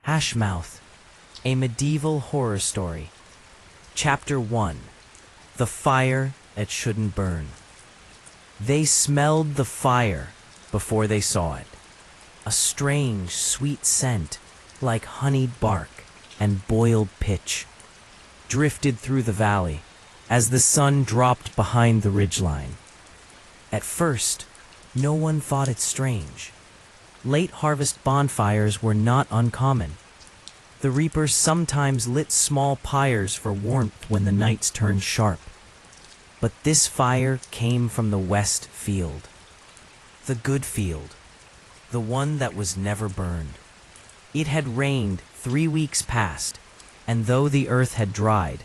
Ashmouth, a medieval horror story. Chapter 1. The Fire It Shouldn't Burn. They smelled the fire before they saw it. A strange, sweet scent, like honeyed bark and boiled pitch, drifted through the valley as the sun dropped behind the ridgeline. At first, no one thought it strange. Late harvest bonfires were not uncommon. The reapers sometimes lit small pyres for warmth when the nights turned sharp. But this fire came from the west field. The good field. The one that was never burned. It had rained 3 weeks past, and though the earth had dried,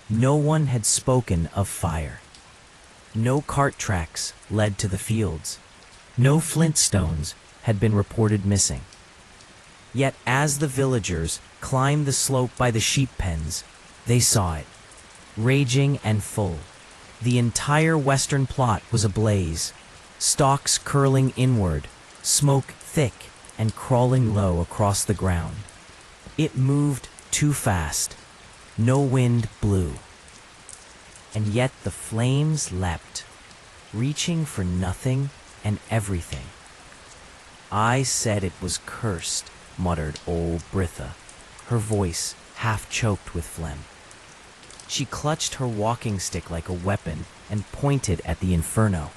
no one had spoken of fire. No cart tracks led to the fields. No flintstones had been reported missing. Yet as the villagers climbed the slope by the sheep pens, they saw it, raging and full. The entire western plot was ablaze, stalks curling inward, smoke thick and crawling low across the ground. It moved too fast. No wind blew. And yet the flames leapt, reaching for nothing and everything. I said it was cursed, muttered old Britha, her voice half choked with phlegm. She clutched her walking stick like a weapon and pointed at the inferno.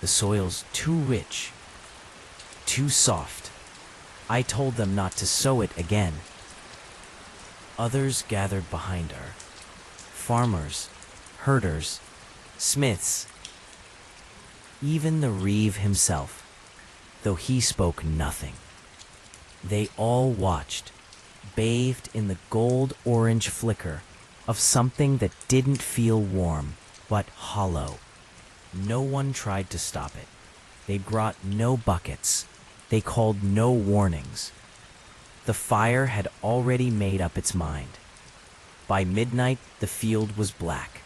The soil's too rich, too soft. I told them not to sow it again. Others gathered behind her. Farmers, herders, smiths, even the reeve himself, though he spoke nothing. They all watched, bathed in the gold-orange flicker of something that didn't feel warm, but hollow. No one tried to stop it. They brought no buckets. They called no warnings. The fire had already made up its mind. By midnight, the field was black.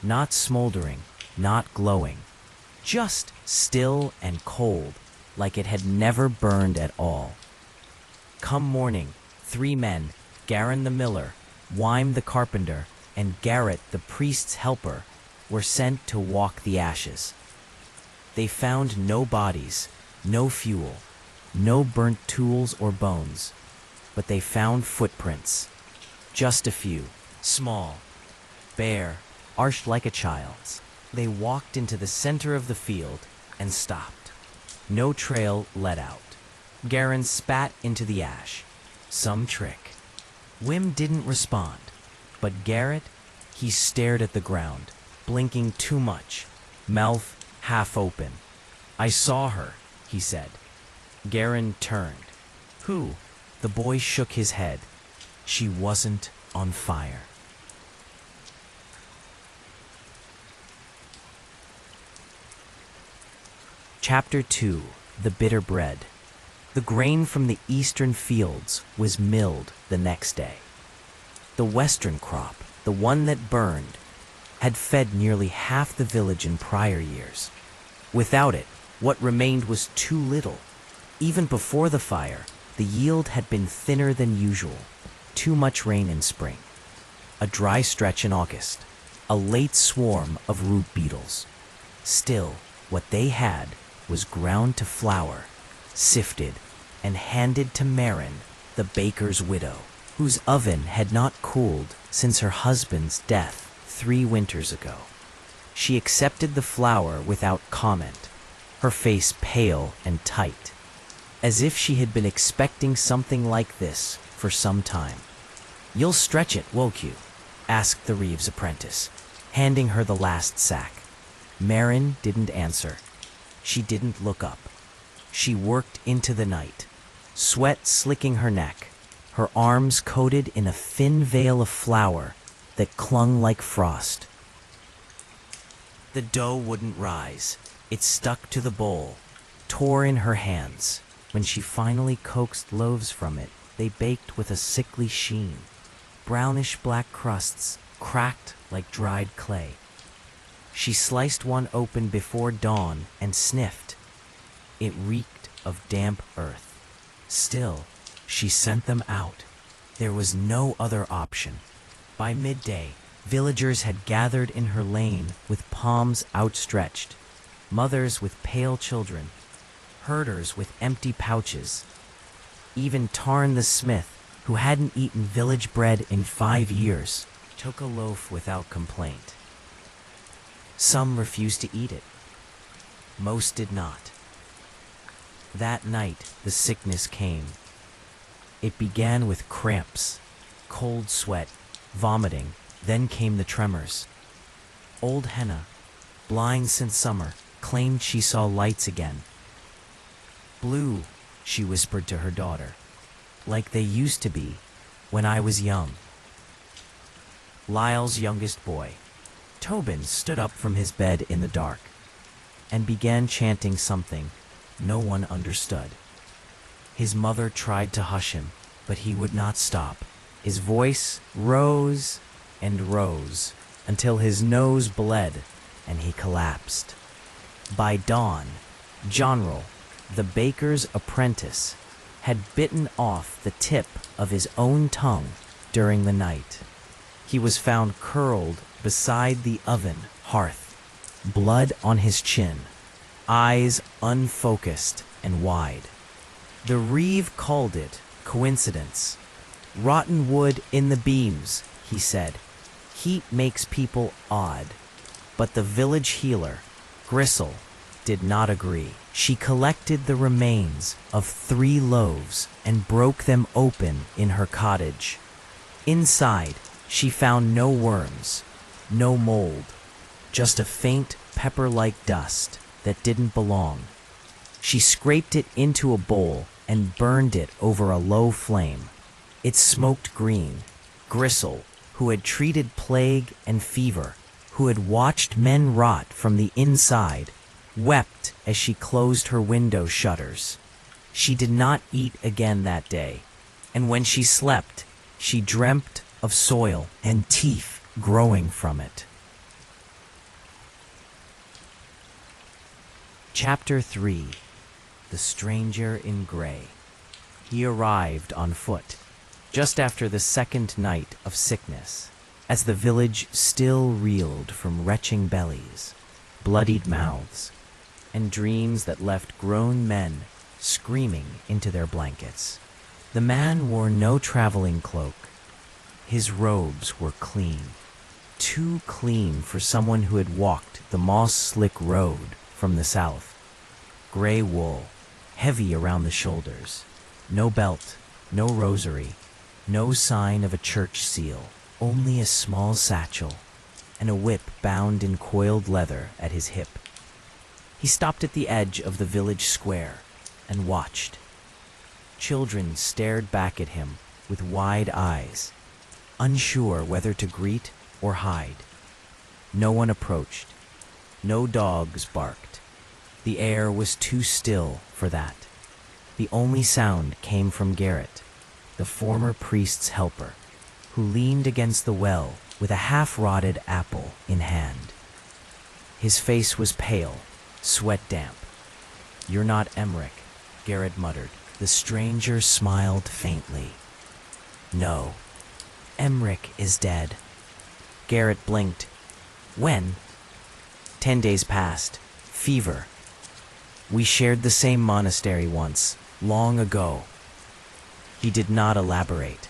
Not smoldering, not glowing. Just still and cold, like it had never burned at all. Come morning, 3 men, Garin the miller, Wyme the carpenter, and Garrett the priest's helper, were sent to walk the ashes. They found no bodies, no fuel, no burnt tools or bones, but they found footprints. Just a few, small, bare, arched like a child's. They walked into the center of the field and stopped. No trail led out. Garin spat into the ash. Some trick. Wim didn't respond, but Garrett, he stared at the ground, blinking too much, mouth half open. I saw her, he said. Garin turned. Who? The boy shook his head. She wasn't on fire. Chapter 2. The Bitter Bread. The grain from the eastern fields was milled the next day. The western crop, the one that burned, had fed nearly half the village in prior years. Without it, what remained was too little. Even before the fire, the yield had been thinner than usual. Too much rain in spring. A dry stretch in August. A late swarm of root beetles. Still, what they had was ground to flour, sifted, and handed to Marin, the baker's widow, whose oven had not cooled since her husband's death 3 winters ago. She accepted the flour without comment, her face pale and tight, as if she had been expecting something like this for some time. "You'll stretch it, won't you?" asked the Reeves apprentice, handing her the last sack. Marin didn't answer. She didn't look up. She worked into the night, sweat slicking her neck, her arms coated in a thin veil of flour that clung like frost. The dough wouldn't rise. It stuck to the bowl, tore in her hands. When she finally coaxed loaves from it, they baked with a sickly sheen. Brownish black crusts, cracked like dried clay. She sliced one open before dawn and sniffed. It reeked of damp earth. Still, she sent them out. There was no other option. By midday, villagers had gathered in her lane with palms outstretched, mothers with pale children, herders with empty pouches. Even Tarn the smith, who hadn't eaten village bread in 5 years, took a loaf without complaint. Some refused to eat it. Most did not. That night, the sickness came. It began with cramps, cold sweat, vomiting, then came the tremors. Old Henna, blind since summer, claimed she saw lights again. "Blue," she whispered to her daughter, "like they used to be when I was young." Lyle's youngest boy, Tobin, stood up from his bed in the dark and began chanting something no one understood. His mother tried to hush him, but he would not stop. His voice rose and rose until his nose bled and he collapsed. By dawn, Jonrel, the baker's apprentice, had bitten off the tip of his own tongue during the night. He was found curled beside the oven hearth, blood on his chin, eyes unfocused and wide. The reeve called it coincidence. "Rotten wood in the beams," he said. "Heat makes people odd." But the village healer, Gristle, did not agree. She collected the remains of 3 loaves and broke them open in her cottage. Inside, she found no worms, no mold, just a faint pepper-like dust that didn't belong. She scraped it into a bowl and burned it over a low flame. It smoked green. Gristle, who had treated plague and fever, who had watched men rot from the inside, wept as she closed her window shutters. She did not eat again that day, and when she slept, she dreamt of soil and teeth growing from it. Chapter 3. The Stranger in Gray. He arrived on foot, just after the second night of sickness, as the village still reeled from retching bellies, bloodied mouths, and dreams that left grown men screaming into their blankets. The man wore no traveling cloak. His robes were clean, too clean for someone who had walked the moss-slick road from the south. Gray wool, heavy around the shoulders, no belt, no rosary, no sign of a church seal, only a small satchel and a whip bound in coiled leather at his hip. He stopped at the edge of the village square and watched. Children stared back at him with wide eyes, unsure whether to greet or hide. No one approached. No dogs barked. The air was too still for that. The only sound came from Garrett, the former priest's helper, who leaned against the well with a half-rotted apple in hand. His face was pale, sweat damp. "You're not Emmerich," Garrett muttered. The stranger smiled faintly. "No, Emmerich is dead." Garrett blinked. "When?" 10 days past. Fever. We shared the same monastery once, long ago." He did not elaborate.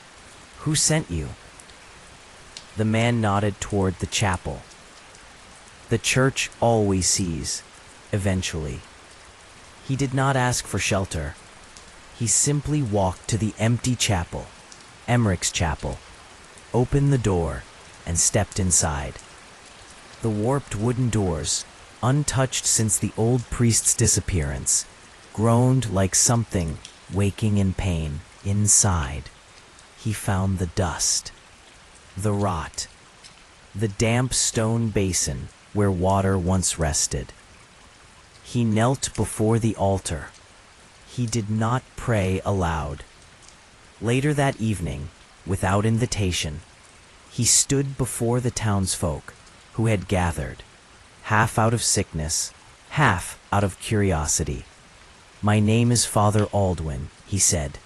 "Who sent you?" The man nodded toward the chapel. "The church always sees, eventually." He did not ask for shelter. He simply walked to the empty chapel, Emmerich's chapel, opened the door, and stepped inside. The warped wooden doors, untouched since the old priest's disappearance, groaned like something waking in pain. Inside, he found the dust, the rot, the damp stone basin where water once rested. He knelt before the altar. He did not pray aloud. Later that evening, without invitation, he stood before the townsfolk who had gathered, half out of sickness, half out of curiosity. "My name is Father Aldwin," he said.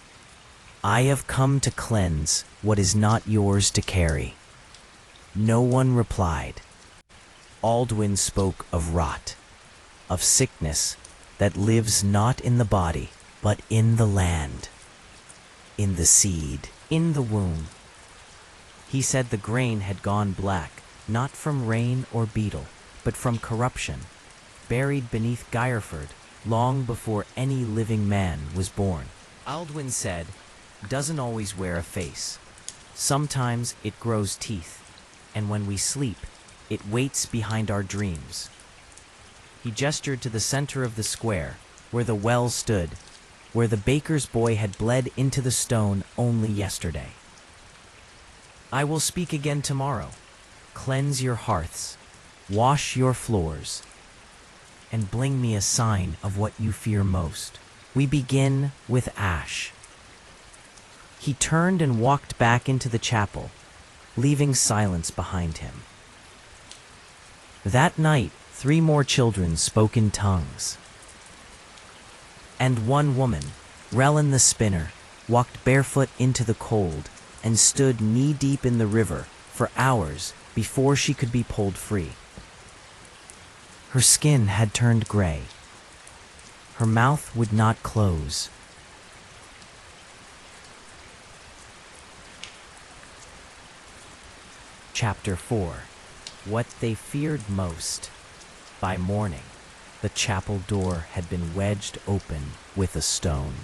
I have come to cleanse what is not yours to carry. No one replied. Aldwin spoke of rot, of sickness that lives not in the body, but in the land, in the seed, in the womb. He said the grain had gone black, not from rain or beetle, but from corruption, buried beneath Gyreford long before any living man was born. Aldwin said, doesn't always wear a face. Sometimes it grows teeth, and when we sleep, it waits behind our dreams. He gestured to the center of the square, where the well stood, where the baker's boy had bled into the stone only yesterday. I will speak again tomorrow. Cleanse your hearths, wash your floors, and bring me a sign of what you fear most. We begin with ash. He turned and walked back into the chapel, leaving silence behind him. That night, 3 more children spoke in tongues. And one woman, Relin the spinner, walked barefoot into the cold and stood knee-deep in the river for hours before she could be pulled free. Her skin had turned gray. Her mouth would not close. Chapter 4. What They Feared Most. By morning, the chapel door had been wedged open with a stone.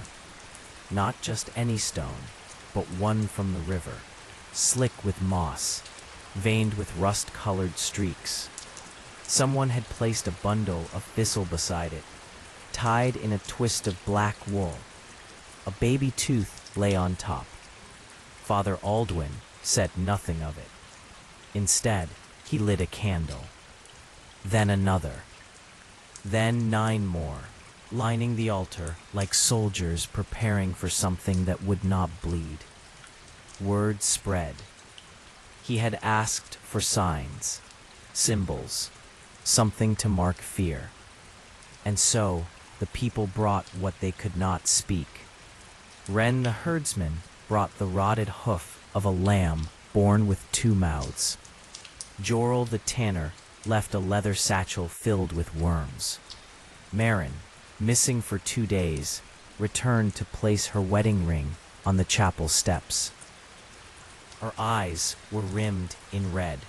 Not just any stone, but one from the river, slick with moss, veined with rust-colored streaks. Someone had placed a bundle of thistle beside it, tied in a twist of black wool. A baby tooth lay on top. Father Aldwin said nothing of it. Instead, he lit a candle. Then another. Then 9 more, lining the altar like soldiers preparing for something that would not bleed. Word spread. He had asked for signs, symbols, something to mark fear. And so, the people brought what they could not speak. Ren the herdsman brought the rotted hoof of a lamb born with 2 mouths. Jorel the tanner left a leather satchel filled with worms. Marin, missing for 2 days, returned to place her wedding ring on the chapel steps. Her eyes were rimmed in red.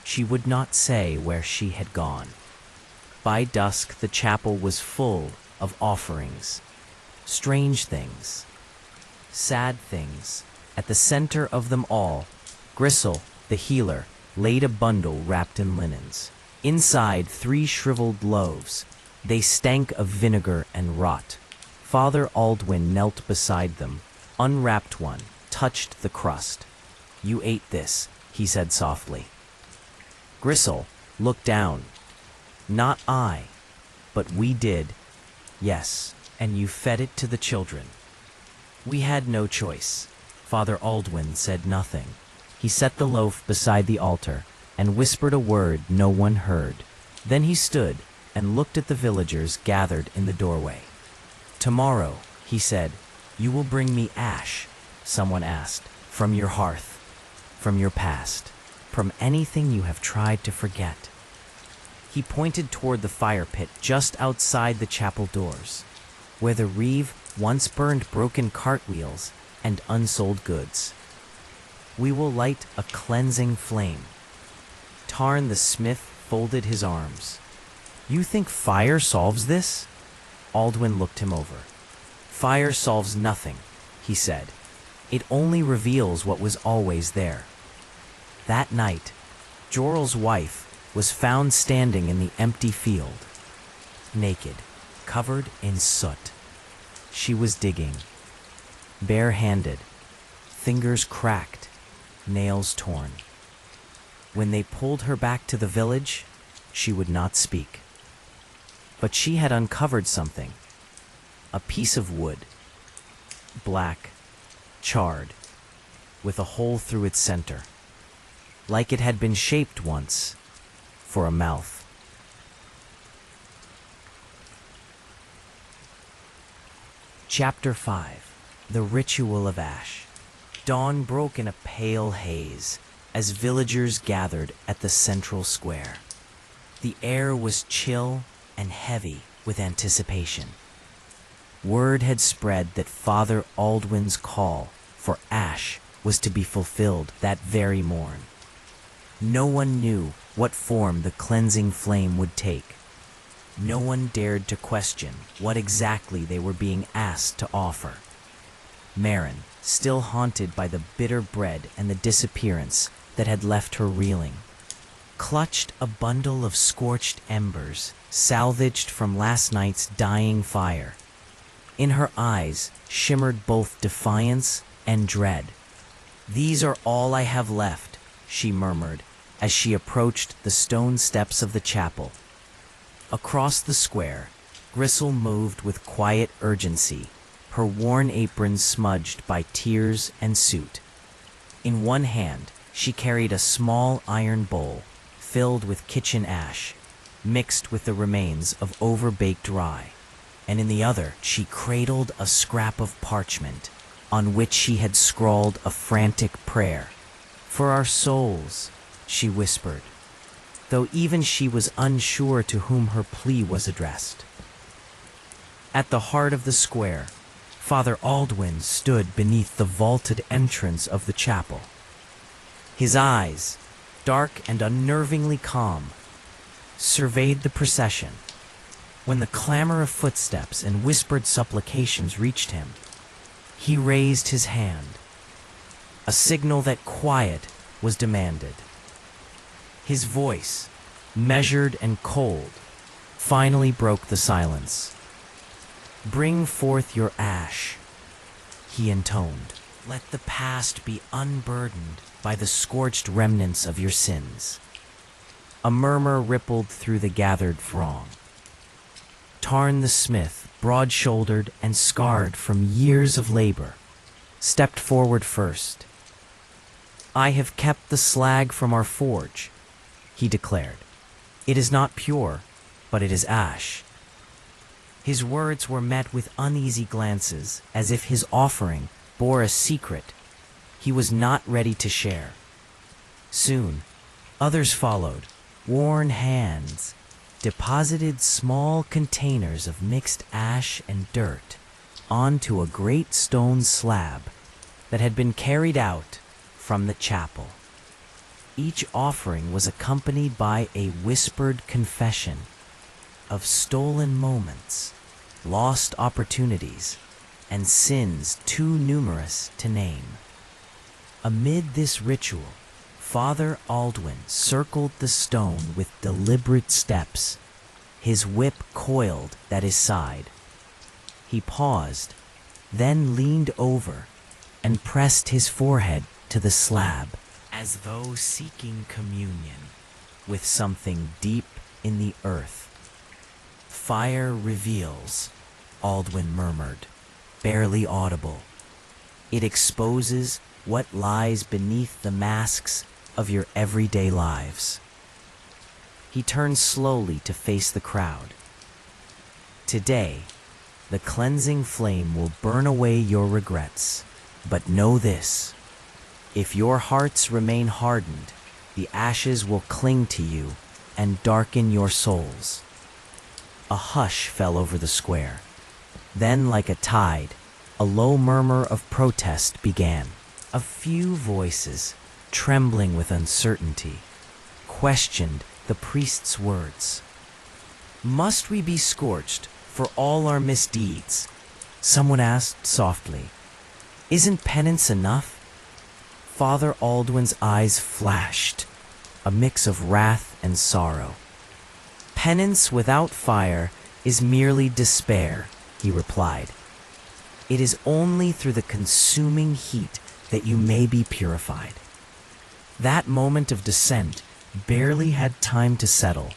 She would not say where she had gone. By dusk, the chapel was full of offerings. Strange things. Sad things. At the center of them all, Grisel, the healer, laid a bundle wrapped in linens. Inside, 3 shriveled loaves. They stank of vinegar and rot. Father Aldwin knelt beside them, unwrapped one, touched the crust. You ate this, he said softly. Grisel looked down. Not I, but we did. Yes, and you fed it to the children. We had no choice. Father Aldwin said nothing. He set the loaf beside the altar and whispered a word no one heard. Then he stood and looked at the villagers gathered in the doorway. Tomorrow, he said, you will bring me ash, someone asked, from your hearth, from your past, from anything you have tried to forget. He pointed toward the fire pit just outside the chapel doors, where the reeve once burned broken cartwheels and unsold goods. We will light a cleansing flame. Tarn the smith folded his arms. You think fire solves this? Aldwin looked him over. Fire solves nothing, he said. It only reveals what was always there. That night, Jorel's wife was found standing in the empty field, naked, covered in soot. She was digging, bare-handed, fingers cracked, nails torn. When they pulled her back to the village, she would not speak. But she had uncovered something, a piece of wood, black, charred, with a hole through its center, like it had been shaped once for a mouth. Chapter 5. The ritual of ash. Dawn broke in a pale haze as villagers gathered at the central square. The air was chill and heavy with anticipation. Word had spread that Father Aldwin's call for ash was to be fulfilled that very morn. No one knew what form the cleansing flame would take. No one dared to question what exactly they were being asked to offer. Marin, still haunted by the bitter bread and the disappearance that had left her reeling, clutched a bundle of scorched embers salvaged from last night's dying fire. In her eyes shimmered both defiance and dread. "These are all I have left," she murmured as she approached the stone steps of the chapel. Across the square, Gristle moved with quiet urgency, her worn apron smudged by tears and soot. In one hand, she carried a small iron bowl filled with kitchen ash, mixed with the remains of overbaked rye, and in the other she cradled a scrap of parchment on which she had scrawled a frantic prayer. "For our souls," she whispered, though even she was unsure to whom her plea was addressed. At the heart of the square, Father Aldwin stood beneath the vaulted entrance of the chapel. His eyes, dark and unnervingly calm, surveyed the procession. When the clamor of footsteps and whispered supplications reached him, he raised his hand, a signal that quiet was demanded. His voice, measured and cold, finally broke the silence. "Bring forth your ash," he intoned. "Let the past be unburdened by the scorched remnants of your sins." A murmur rippled through the gathered throng. Tarn the smith, broad-shouldered and scarred from years of labor, stepped forward first. "I have kept the slag from our forge," he declared. "It is not pure, but it is ash." His words were met with uneasy glances, as if his offering bore a secret he was not ready to share. Soon, others followed. Worn hands deposited small containers of mixed ash and dirt onto a great stone slab that had been carried out from the chapel. Each offering was accompanied by a whispered confession of stolen moments, lost opportunities, and sins too numerous to name. Amid this ritual, Father Aldwin circled the stone with deliberate steps, his whip coiled at his side. He paused, then leaned over and pressed his forehead to the slab, as though seeking communion with something deep in the earth. "Fire reveals," Aldwin murmured, barely audible. "It exposes what lies beneath the masks of your everyday lives." He turned slowly to face the crowd. "Today, the cleansing flame will burn away your regrets, but know this: if your hearts remain hardened, the ashes will cling to you and darken your souls." A hush fell over the square. Then, like a tide, a low murmur of protest began. A few voices, trembling with uncertainty, questioned the priest's words. "Must we be scorched for all our misdeeds?" someone asked softly. "Isn't penance enough?" Father Aldwin's eyes flashed, a mix of wrath and sorrow. "Penance without fire is merely despair," he replied. "It is only through the consuming heat that you may be purified." That moment of descent barely had time to settle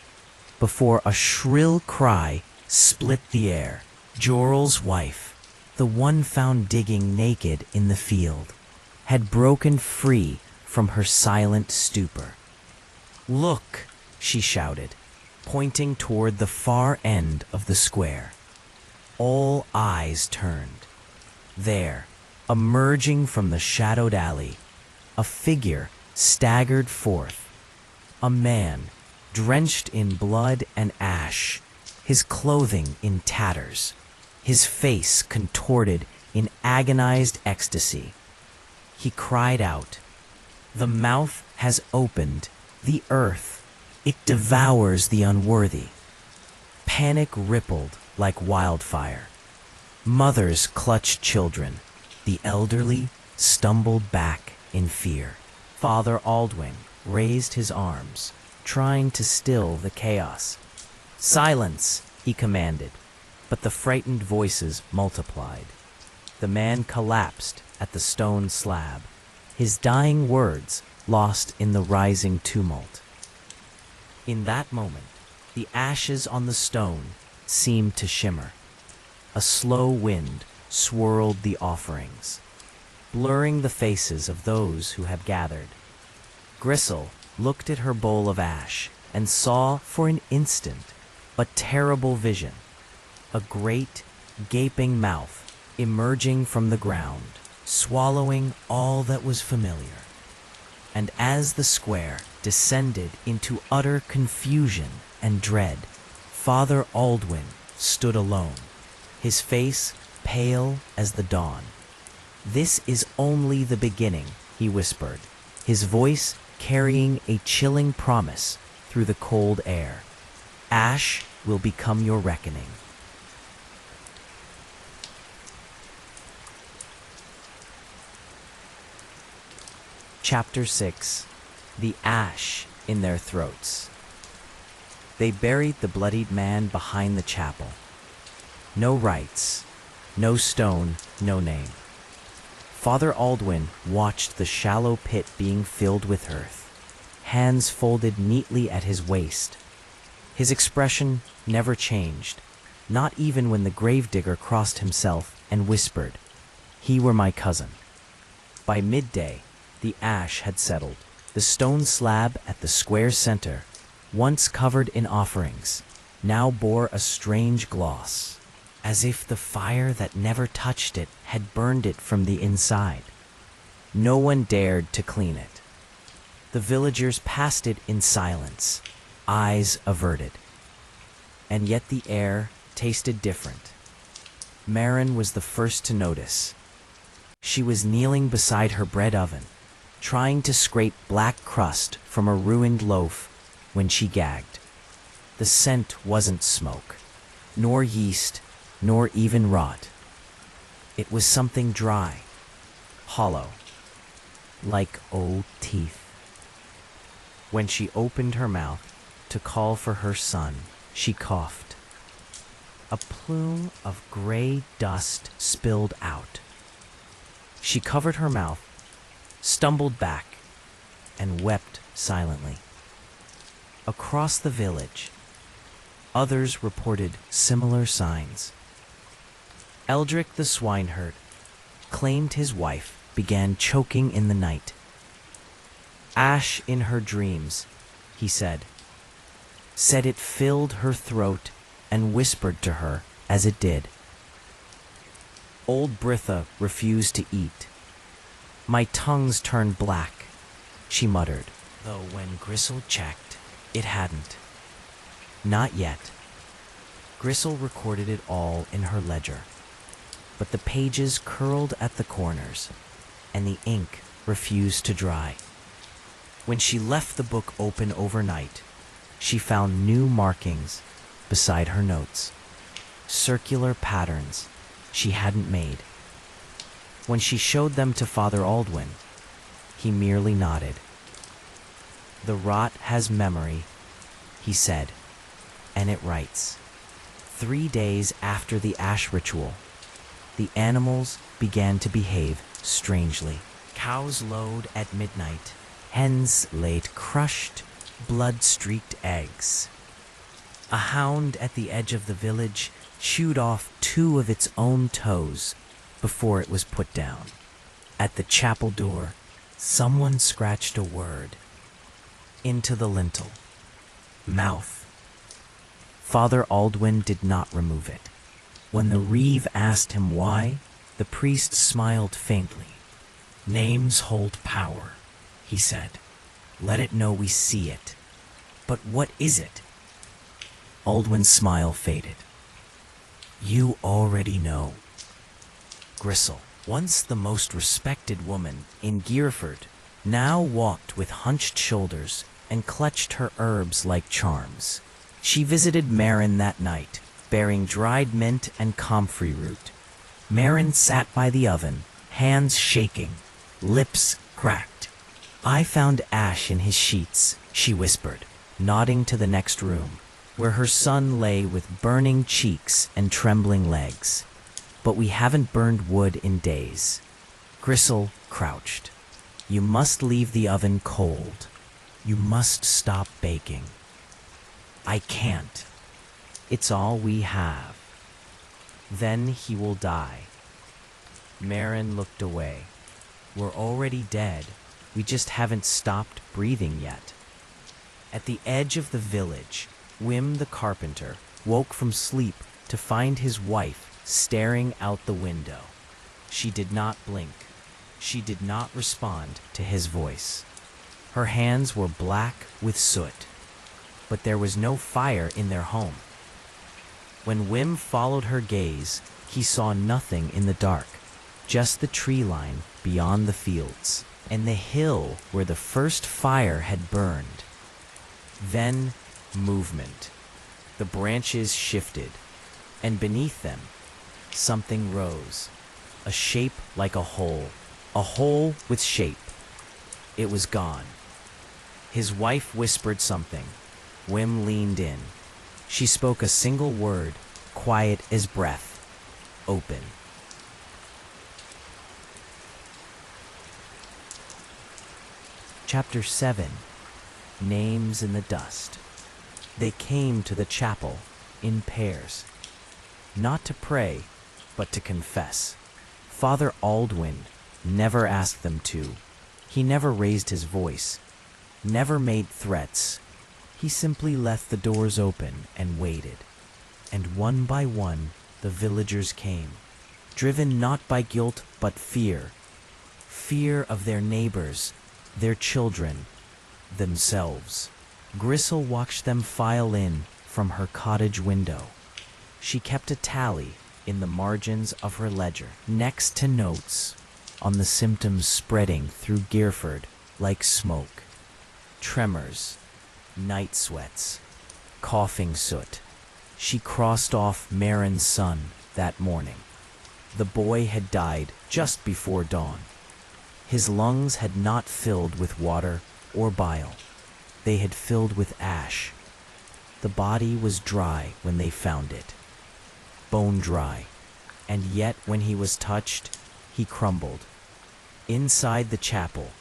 before a shrill cry split the air. Joral's wife, the one found digging naked in the field, had broken free from her silent stupor. "Look," she shouted, pointing toward the far end of the square. All eyes turned. There, Emerging from the shadowed alley, a figure staggered forth. A man, drenched in blood and ash, his clothing in tatters, his face contorted in agonized ecstasy. He cried out, "The mouth has opened, the earth, it devours the unworthy." Panic rippled like wildfire. Mothers clutched children. The elderly stumbled back in fear. Father Aldwin raised his arms, trying to still the chaos. "Silence," he commanded, but the frightened voices multiplied. The man collapsed at the stone slab, his dying words lost in the rising tumult. In that moment, the ashes on the stone seemed to shimmer. A slow wind swirled the offerings, blurring the faces of those who had gathered. Gristle looked at her bowl of ash and saw for an instant a terrible vision, a great, gaping mouth emerging from the ground, swallowing all that was familiar. And as the square descended into utter confusion and dread, Father Aldwin stood alone, his face pale as the dawn. "This is only the beginning," he whispered, his voice carrying a chilling promise through the cold air. "Ash will become your reckoning." Chapter 6. The Ash in Their Throats. They buried the bloodied man behind the chapel. No rites, no stone, no name. Father Aldwin watched the shallow pit being filled with earth, hands folded neatly at his waist. His expression never changed, not even when the gravedigger crossed himself and whispered, "He were my cousin." By midday, the ash had settled. The stone slab at the square center, once covered in offerings, now bore a strange gloss, as if the fire that never touched it had burned it from the inside. No one dared to clean it. The villagers passed it in silence, eyes averted. And yet the air tasted different. Marin was the first to notice. She was kneeling beside her bread oven, trying to scrape black crust from a ruined loaf when she gagged. The scent wasn't smoke, nor yeast, nor even rot. It was something dry, hollow, like old teeth. When she opened her mouth to call for her son, she coughed. A plume of gray dust spilled out. She covered her mouth, stumbled back, and wept silently. Across the village, others reported similar signs. Eldrick the swineherd claimed his wife began choking in the night. "Ash in her dreams," he said it filled her throat and whispered to her as it did. Old Britha refused to eat. "My tongue's turned black," she muttered, though when Gristle checked, it hadn't. Not yet. Gristle recorded it all in her ledger, but the pages curled at the corners, and the ink refused to dry. When she left the book open overnight, she found new markings beside her notes, circular patterns she hadn't made. When she showed them to Father Aldwin, he merely nodded. "The rot has memory," he said, "and it writes." 3 days after the ash ritual, the animals began to behave strangely. Cows lowed at midnight. Hens laid crushed, blood-streaked eggs. A hound at the edge of the village chewed off 2 of its own toes before it was put down. At the chapel door, someone scratched a word into the lintel. Mouth. Father Aldwin did not remove it. When the reeve asked him why, The priest smiled faintly. "Names hold power," he said. "Let it know we see it." "But what is it?" Aldwin's smile faded. "You already know." Grisel, once the most respected woman in Gearford, now walked with hunched shoulders and clutched her herbs like charms. She visited Marin that night, bearing dried mint and comfrey root. Marin sat by the oven, hands shaking, lips cracked. "I found ash in his sheets," she whispered, nodding to the next room, where her son lay with burning cheeks and trembling legs. "But we haven't burned wood in days." Grisel crouched. "You must leave the oven cold. You must stop baking." "I can't. It's all we have. Then he will die." Marin looked away. "We're already dead. We just haven't stopped breathing yet." At the edge of the village, Wim the carpenter woke from sleep to find his wife staring out the window. She did not blink. She did not respond to his voice. Her hands were black with soot, but there was no fire in their home. When Wim followed her gaze, he saw nothing in the dark, just the tree line beyond the fields, and the hill where the first fire had burned. Then movement. The branches shifted, and beneath them, something rose, a shape like a hole with shape. It was gone. His wife whispered something. Wim leaned in. She spoke a single word, quiet as breath. "Open." Chapter 7. Names in the Dust. They came to the chapel in pairs, not to pray, but to confess. Father Aldwin never asked them to. He never raised his voice, never made threats. He simply left the doors open and waited. And one by one, the villagers came, driven not by guilt but fear. Fear of their neighbors, their children, themselves. Grisel watched them file in from her cottage window. She kept a tally in the margins of her ledger, next to notes on the symptoms spreading through Gearford like smoke. Tremors, night sweats, coughing soot. She crossed off Marin's son that morning. The boy had died just before dawn. His lungs had not filled with water or bile. They had filled with ash. The body was dry when they found it, bone dry, and yet when he was touched, he crumbled. Inside the chapel,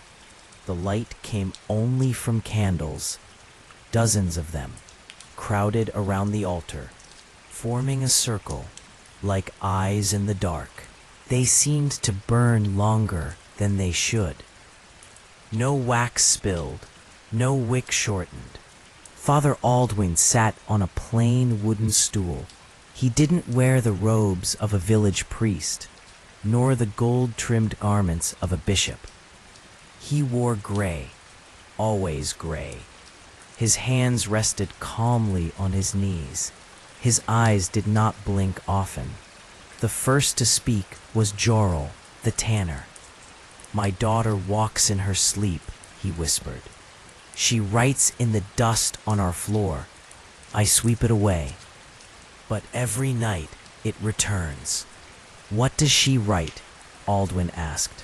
the light came only from candles, dozens of them, crowded around the altar, forming a circle like eyes in the dark. They seemed to burn longer than they should. No wax spilled, no wick shortened. Father Aldwin sat on a plain wooden stool. He didn't wear the robes of a village priest, nor the gold-trimmed garments of a bishop. He wore gray, always gray. His hands rested calmly on his knees. His eyes did not blink often. The first to speak was Jorrel, the tanner. "My daughter walks in her sleep," he whispered. "She writes in the dust on our floor. I sweep it away. But every night it returns." "What does she write?" Aldwin asked.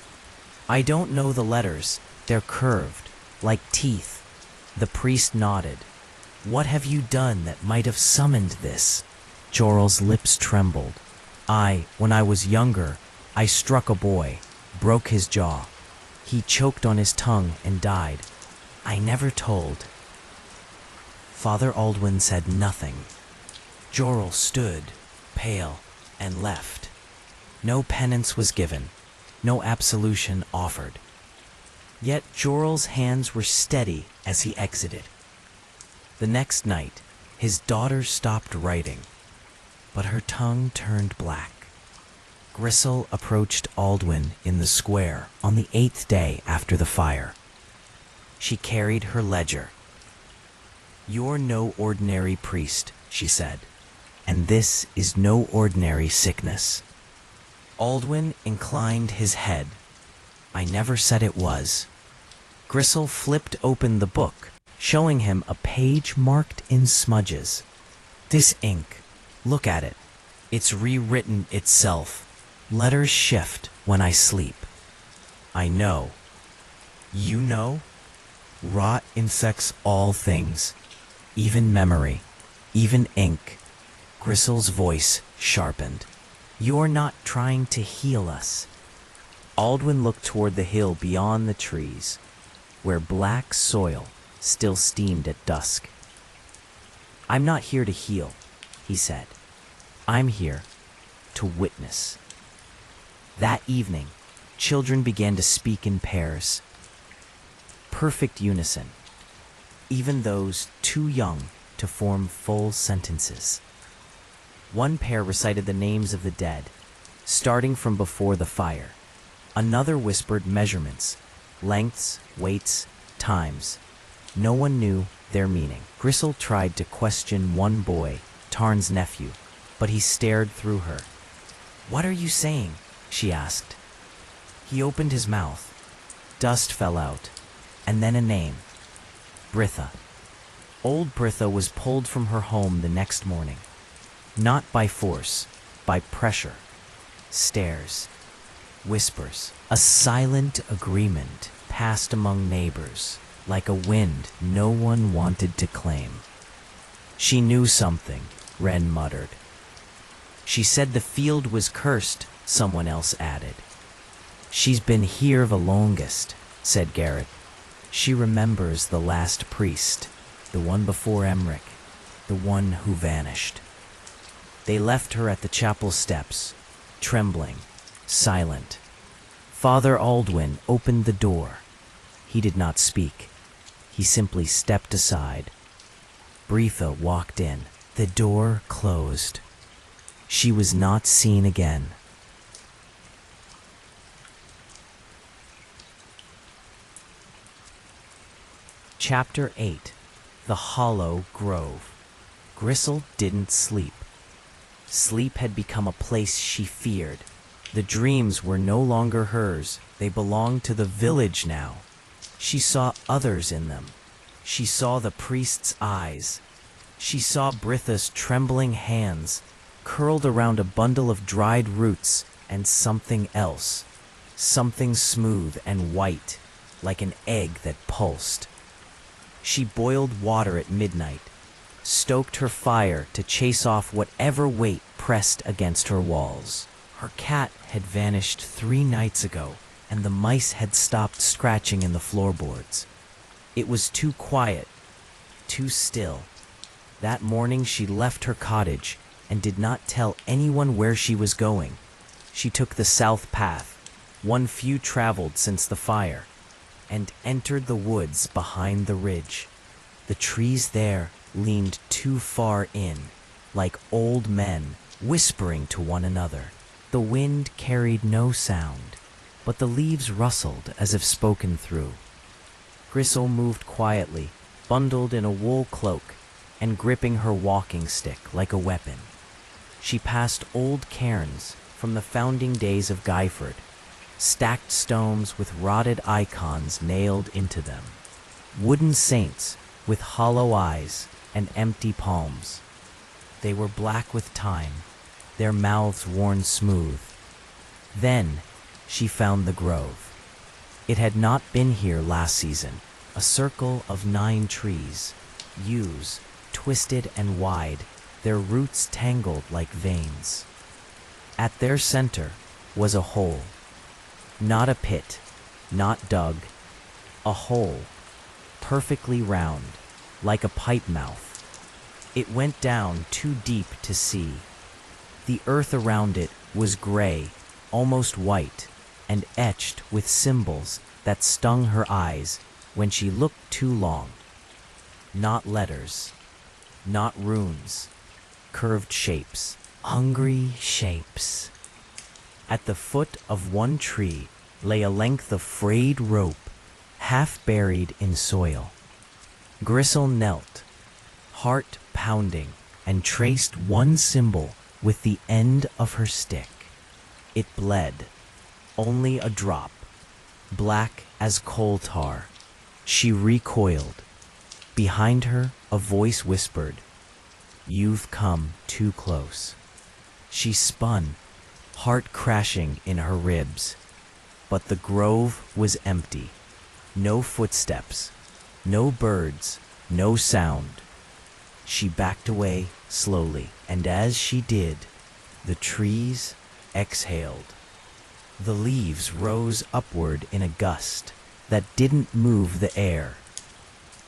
"I don't know the letters. They're curved, like teeth." The priest nodded. "What have you done that might have summoned this?" Jorrel's lips trembled. When I was younger, I struck a boy, broke his jaw. He choked on his tongue and died. I never told." Father Aldwin said nothing. Jorrel stood, pale, and left. No penance was given, no absolution offered. Yet Jorrel's hands were steady as he exited. The next night, his daughter stopped writing, but her tongue turned black. Grisel approached Aldwin in the square on the 8th day after the fire. She carried her ledger. "You're no ordinary priest," she said, "and this is no ordinary sickness." Aldwin inclined his head. "I never said it was." Grisel flipped open the book, showing him a page marked in smudges. "This ink, look at it. It's rewritten itself. Letters shift when I sleep." "I know." "You know? Rot insects all things, even memory, even ink." Grisel's voice sharpened. "You're not trying to heal us." Aldwin looked toward the hill beyond the trees, where black soil still steamed at dusk. "I'm not here to heal," he said. "I'm here to witness." That evening, children began to speak in pairs. Perfect unison, even those too young to form full sentences. One pair recited the names of the dead, starting from before the fire. Another whispered measurements, lengths, weights, times. No one knew their meaning. Grisel tried to question one boy, Tarn's nephew, but he stared through her. "What are you saying?" she asked. He opened his mouth. Dust fell out, and then a name. Britha. Old Britha was pulled from her home the next morning. Not by force, by pressure. Stares. Whispers. A silent agreement passed among neighbors, like a wind no one wanted to claim. "She knew something," Wren muttered. "She said the field was cursed," someone else added. "She's been here the longest," said Garrett. "She remembers the last priest, the one before Emmerich, the one who vanished." They left her at the chapel steps, trembling, silent. Father Aldwin opened the door. He did not speak. He simply stepped aside. Britha walked in. The door closed. She was not seen again. Chapter 8. The Hollow Grove. Grisel didn't sleep. Sleep had become a place she feared. The dreams were no longer hers. They belonged to the village now. She saw others in them. She saw the priest's eyes. She saw Britha's trembling hands, curled around a bundle of dried roots, and something else. Something smooth and white, like an egg that pulsed. She boiled water at midnight, stoked her fire to chase off whatever weight pressed against her walls. Her cat had vanished 3 nights ago, and the mice had stopped scratching in the floorboards. It was too quiet, too still. That morning she left her cottage and did not tell anyone where she was going. She took the south path, one few traveled since the fire, and entered the woods behind the ridge. The trees there leaned too far in, like old men whispering to one another. The wind carried no sound, but the leaves rustled as if spoken through. Grisel moved quietly, bundled in a wool cloak, and gripping her walking stick like a weapon. She passed old cairns from the founding days of Guyford, stacked stones with rotted icons nailed into them, wooden saints with hollow eyes and empty palms. They were black with time, their mouths worn smooth. Then she found the grove. It had not been here last season, a circle of 9 trees, yews, twisted and wide, their roots tangled like veins. At their center was a hole. Not a pit, not dug, a hole, perfectly round, like a pipe mouth. It went down too deep to see. The earth around it was gray, almost white, and etched with symbols that stung her eyes when she looked too long. Not letters, not runes, curved shapes, hungry shapes. At the foot of one tree lay a length of frayed rope, half buried in soil. Gristle knelt, heart pounding, and traced one symbol with the end of her stick. It bled, only a drop, black as coal tar. She recoiled. Behind her, a voice whispered, "You've come too close." She spun, heart crashing in her ribs. But the grove was empty. No footsteps, no birds, no sound. She backed away slowly, and as she did, the trees exhaled. The leaves rose upward in a gust that didn't move the air.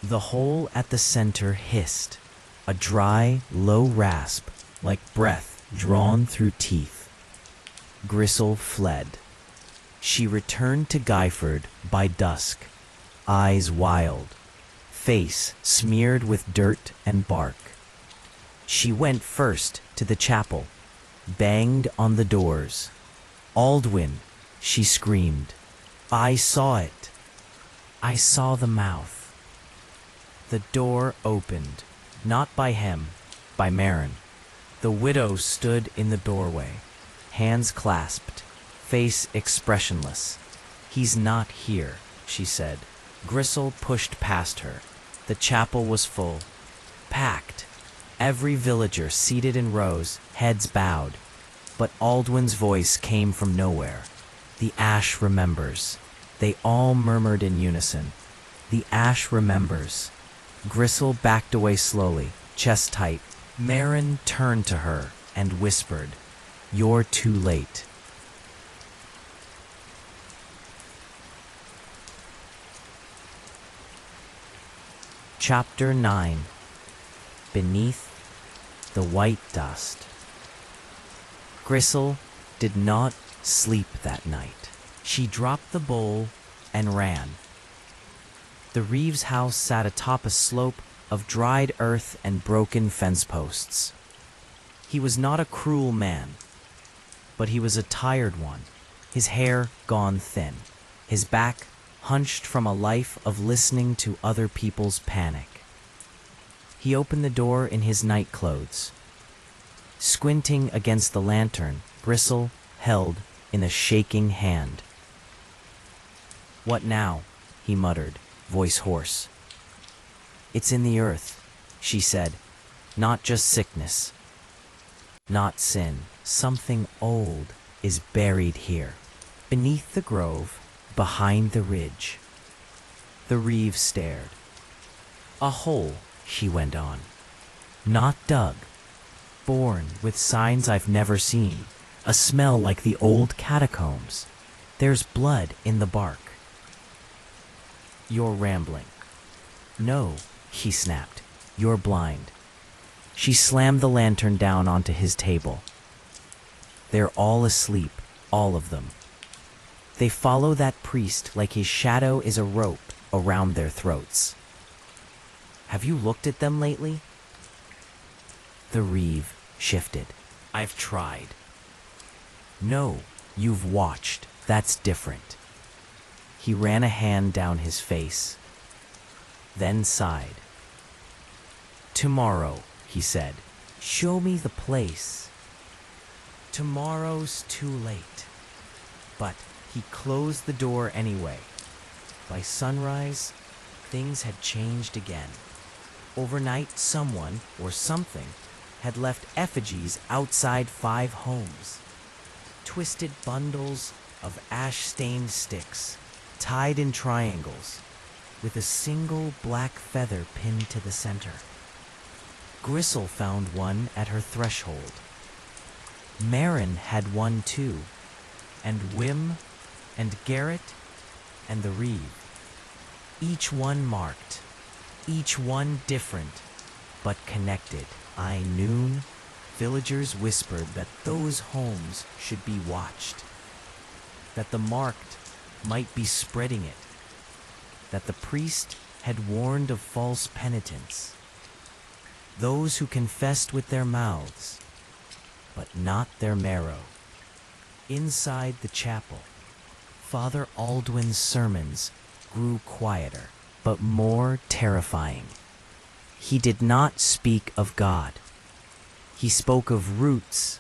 The hole at the center hissed, a dry, low rasp like breath drawn through teeth. Gristle fled. She returned to Guyford by dusk, eyes wild, face smeared with dirt and bark. She went first to the chapel, banged on the doors. "Aldwin," she screamed. "I saw it. I saw the mouth." The door opened, not by him, by Marin. The widow stood in the doorway, hands clasped, face expressionless. "He's not here," she said. Gristle pushed past her. The chapel was full, packed. Every villager seated in rows, heads bowed. But Aldwin's voice came from nowhere. "The ash remembers." They all murmured in unison. "The ash remembers." Gristle backed away slowly, chest tight. Marin turned to her and whispered, "You're too late." Chapter 9. Beneath the white dust. Gristle did not sleep that night. She dropped the bowl and ran. The Reeves house sat atop a slope of dried earth and broken fence posts. He was not a cruel man, but he was a tired one, his hair gone thin, his back hunched from a life of listening to other people's panic. He opened the door in his night clothes. Squinting against the lantern, Gristle held in a shaking hand. "What now?" he muttered, voice hoarse. "It's in the earth," she said. "Not just sickness. Not sin. Something old is buried here. Beneath the grove, behind the ridge." The Reeves stared. "A hole," she went on. "Not dug. Born with signs I've never seen. A smell like the old catacombs. There's blood in the bark." "You're rambling." "No," he snapped. "You're blind." She slammed the lantern down onto his table. "They're all asleep, all of them. They follow that priest like his shadow is a rope around their throats. Have you looked at them lately?" The Reeve shifted. "I've tried." "No, you've watched. That's different." He ran a hand down his face, then sighed. "Tomorrow," he said. "Show me the place." Tomorrow's too late. But he closed the door anyway. By sunrise, things had changed again. Overnight, someone or something had left effigies outside 5 homes. Twisted bundles of ash-stained sticks, tied in triangles, with a single black feather pinned to the center. Gristle found one at her threshold. Marin had one too, and Wim, and Garrett, and the Reeve. Each one marked, each one different, but connected. By noon, villagers whispered that those homes should be watched, that the marked might be spreading it, that the priest had warned of false penitents, those who confessed with their mouths, but not their marrow. Inside the chapel, Father Aldwin's sermons grew quieter, but more terrifying. He did not speak of God. He spoke of roots,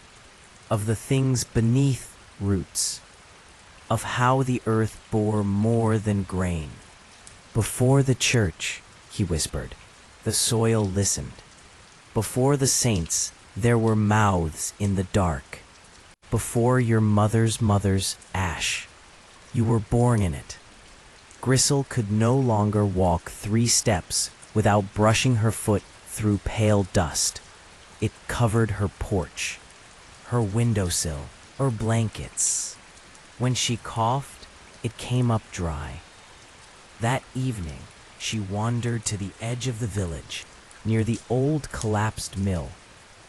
of the things beneath roots, of how the earth bore more than grain. Before the church, he whispered, the soil listened. Before the saints, there were mouths in the dark. Before your mother's ash, you were born in it. Gristle could no longer walk 3 steps without brushing her foot through pale dust. It covered her porch, her windowsill, her blankets. When she coughed, it came up dry. That evening, she wandered to the edge of the village, near the old collapsed mill,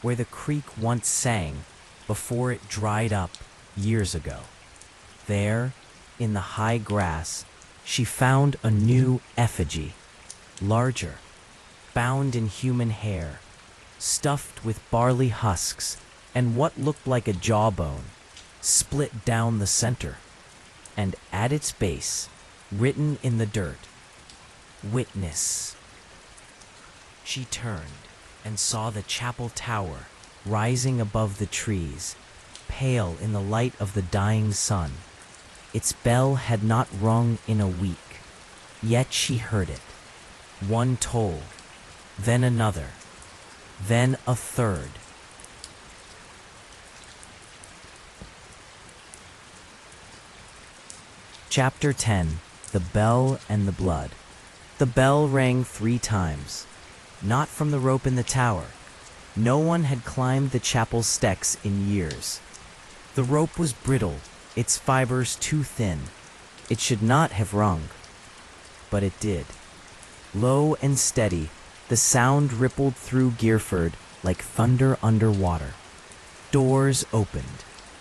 where the creek once sang before it dried up years ago. There, in the high grass, she found a new effigy, larger, bound in human hair, stuffed with barley husks and what looked like a jawbone, split down the center, and at its base, written in the dirt, Witness. She turned and saw the chapel tower rising above the trees, pale in the light of the dying sun. Its bell had not rung in a week, yet she heard it. One toll, then another, then a third. Chapter 10. The Bell and the Blood. The bell rang 3 times, not from the rope in the tower. No one had climbed the chapel steps in years. The rope was brittle, its fibers too thin. It should not have rung, but it did. Low and steady, the sound rippled through Gearford like thunder under water. Doors opened.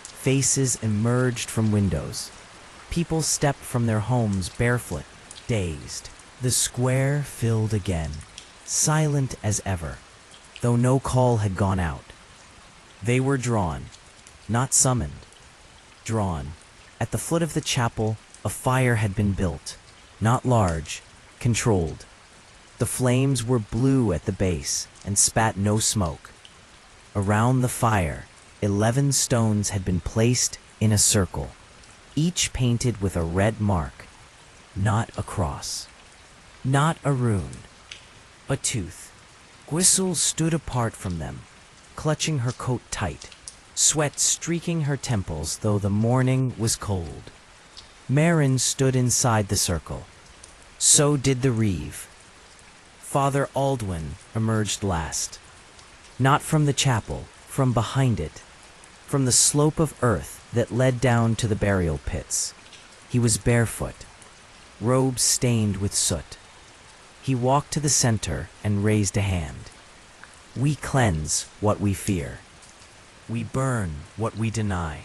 Faces emerged from windows. People stepped from their homes barefoot, dazed. The square filled again, silent as ever, though no call had gone out. They were drawn, not summoned. Drawn. At the foot of the chapel, a fire had been built, not large, controlled. The flames were blue at the base and spat no smoke. Around the fire, 11 stones had been placed in a circle, each painted with a red mark, not a cross, not a rune, a tooth. Gristle stood apart from them, clutching her coat tight, sweat streaking her temples though the morning was cold. Marin stood inside the circle. So did the reeve. Father Aldwin emerged last, not from the chapel, from behind it, from the slope of earth that led down to the burial pits. He was barefoot, robes stained with soot. He walked to the center and raised a hand. We cleanse what we fear. We burn what we deny.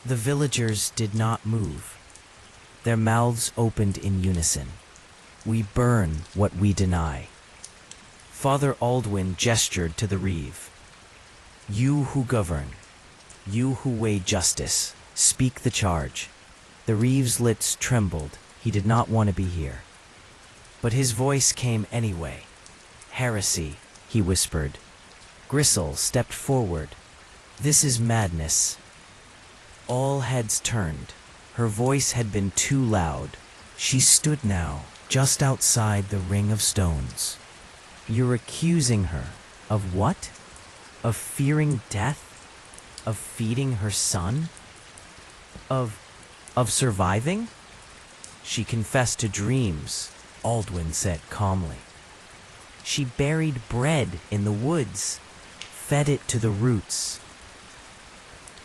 The villagers did not move. Their mouths opened in unison. We burn what we deny. Father Aldwin gestured to the reeve. You who govern, you who weigh justice, speak the charge. The reeve's lips trembled. He did not want to be here. But his voice came anyway. Heresy, he whispered. Gristle stepped forward. This is madness. All heads turned. Her voice had been too loud. She stood now, just outside the ring of stones. You're accusing her of what? Of fearing death? Of feeding her son? Of surviving? She confessed to dreams, Aldwin said calmly. She buried bread in the woods, fed it to the roots.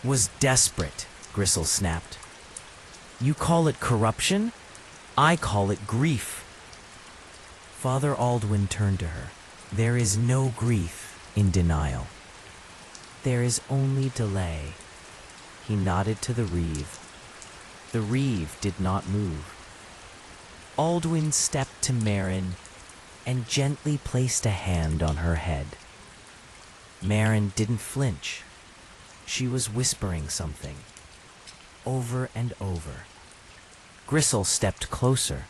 Was desperate, Gristle snapped. You call it corruption? I call it grief. Father Aldwin turned to her. There is no grief in denial. There is only delay. He nodded to the reeve. The reeve did not move. Aldwin stepped to Marin and gently placed a hand on her head. Marin didn't flinch. She was whispering something, over and over. Gristle stepped closer.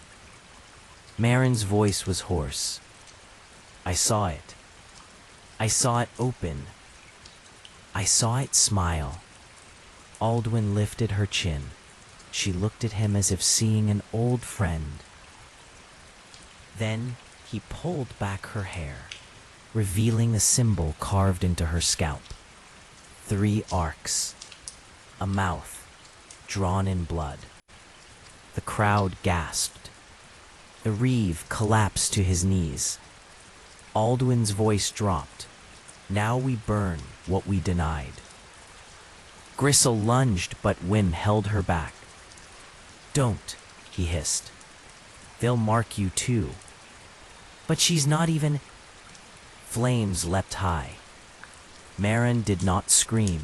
Marin's voice was hoarse. I saw it. I saw it open. I saw it smile. Aldwin lifted her chin. She looked at him as if seeing an old friend. Then he pulled back her hair, revealing a symbol carved into her scalp. 3 arcs. A mouth, drawn in blood. The crowd gasped. The Reeve collapsed to his knees. Aldwin's voice dropped. Now we burn what we denied. Gristle lunged, but Wim held her back. Don't, he hissed. They'll mark you too. But she's not even... Flames leapt high. Marin did not scream,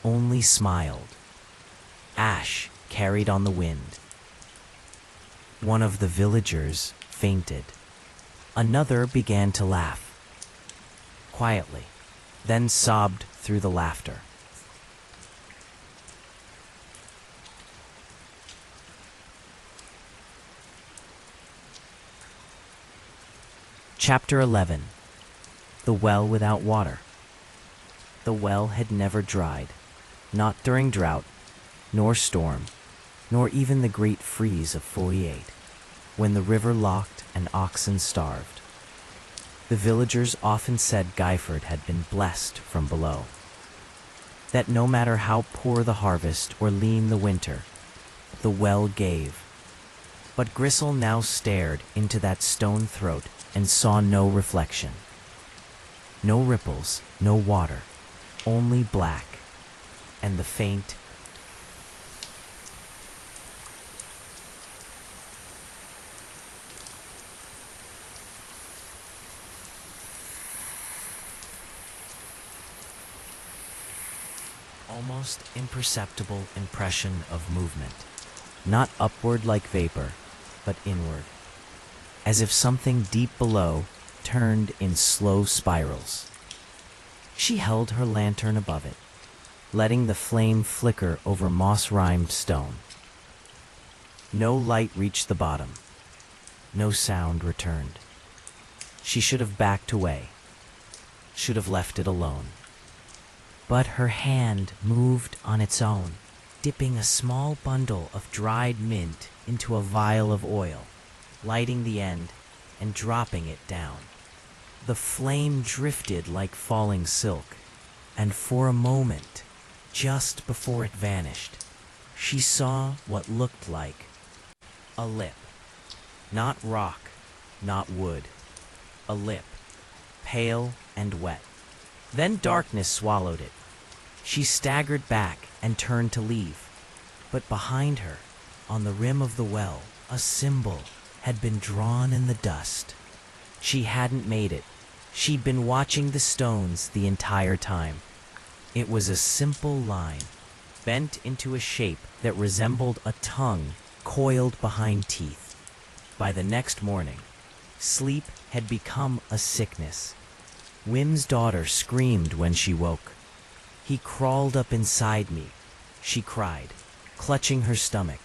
only smiled. Ash carried on the wind. One of the villagers fainted. Another began to laugh. Quietly, then sobbed through the laughter. Chapter 11. The Well Without Water. The well had never dried, not during drought, nor storm, nor even the great freeze of '48, when the river locked and oxen starved. The villagers often said Guyford had been blessed from below, that no matter how poor the harvest or lean the winter, the well gave. But Gristle now stared into that stone throat and saw no reflection. No ripples, no water, only black, and the faint, almost imperceptible impression of movement, not upward like vapor, but inward, as if something deep below turned in slow spirals. She held her lantern above it, letting the flame flicker over moss-rimed stone. No light reached the bottom. No sound returned. She should have backed away, should have left it alone. But her hand moved on its own, dipping a small bundle of dried mint into a vial of oil, lighting the end and dropping it down. The flame drifted like falling silk, and for a moment, just before it vanished, she saw what looked like a lip. Not rock, not wood. A lip, pale and wet. Then darkness swallowed it. She staggered back and turned to leave. But behind her, on the rim of the well, a symbol had been drawn in the dust. She hadn't made it. She'd been watching the stones the entire time. It was a simple line, bent into a shape that resembled a tongue coiled behind teeth. By the next morning, sleep had become a sickness. Wim's daughter screamed when she woke. He crawled up inside me, she cried, clutching her stomach,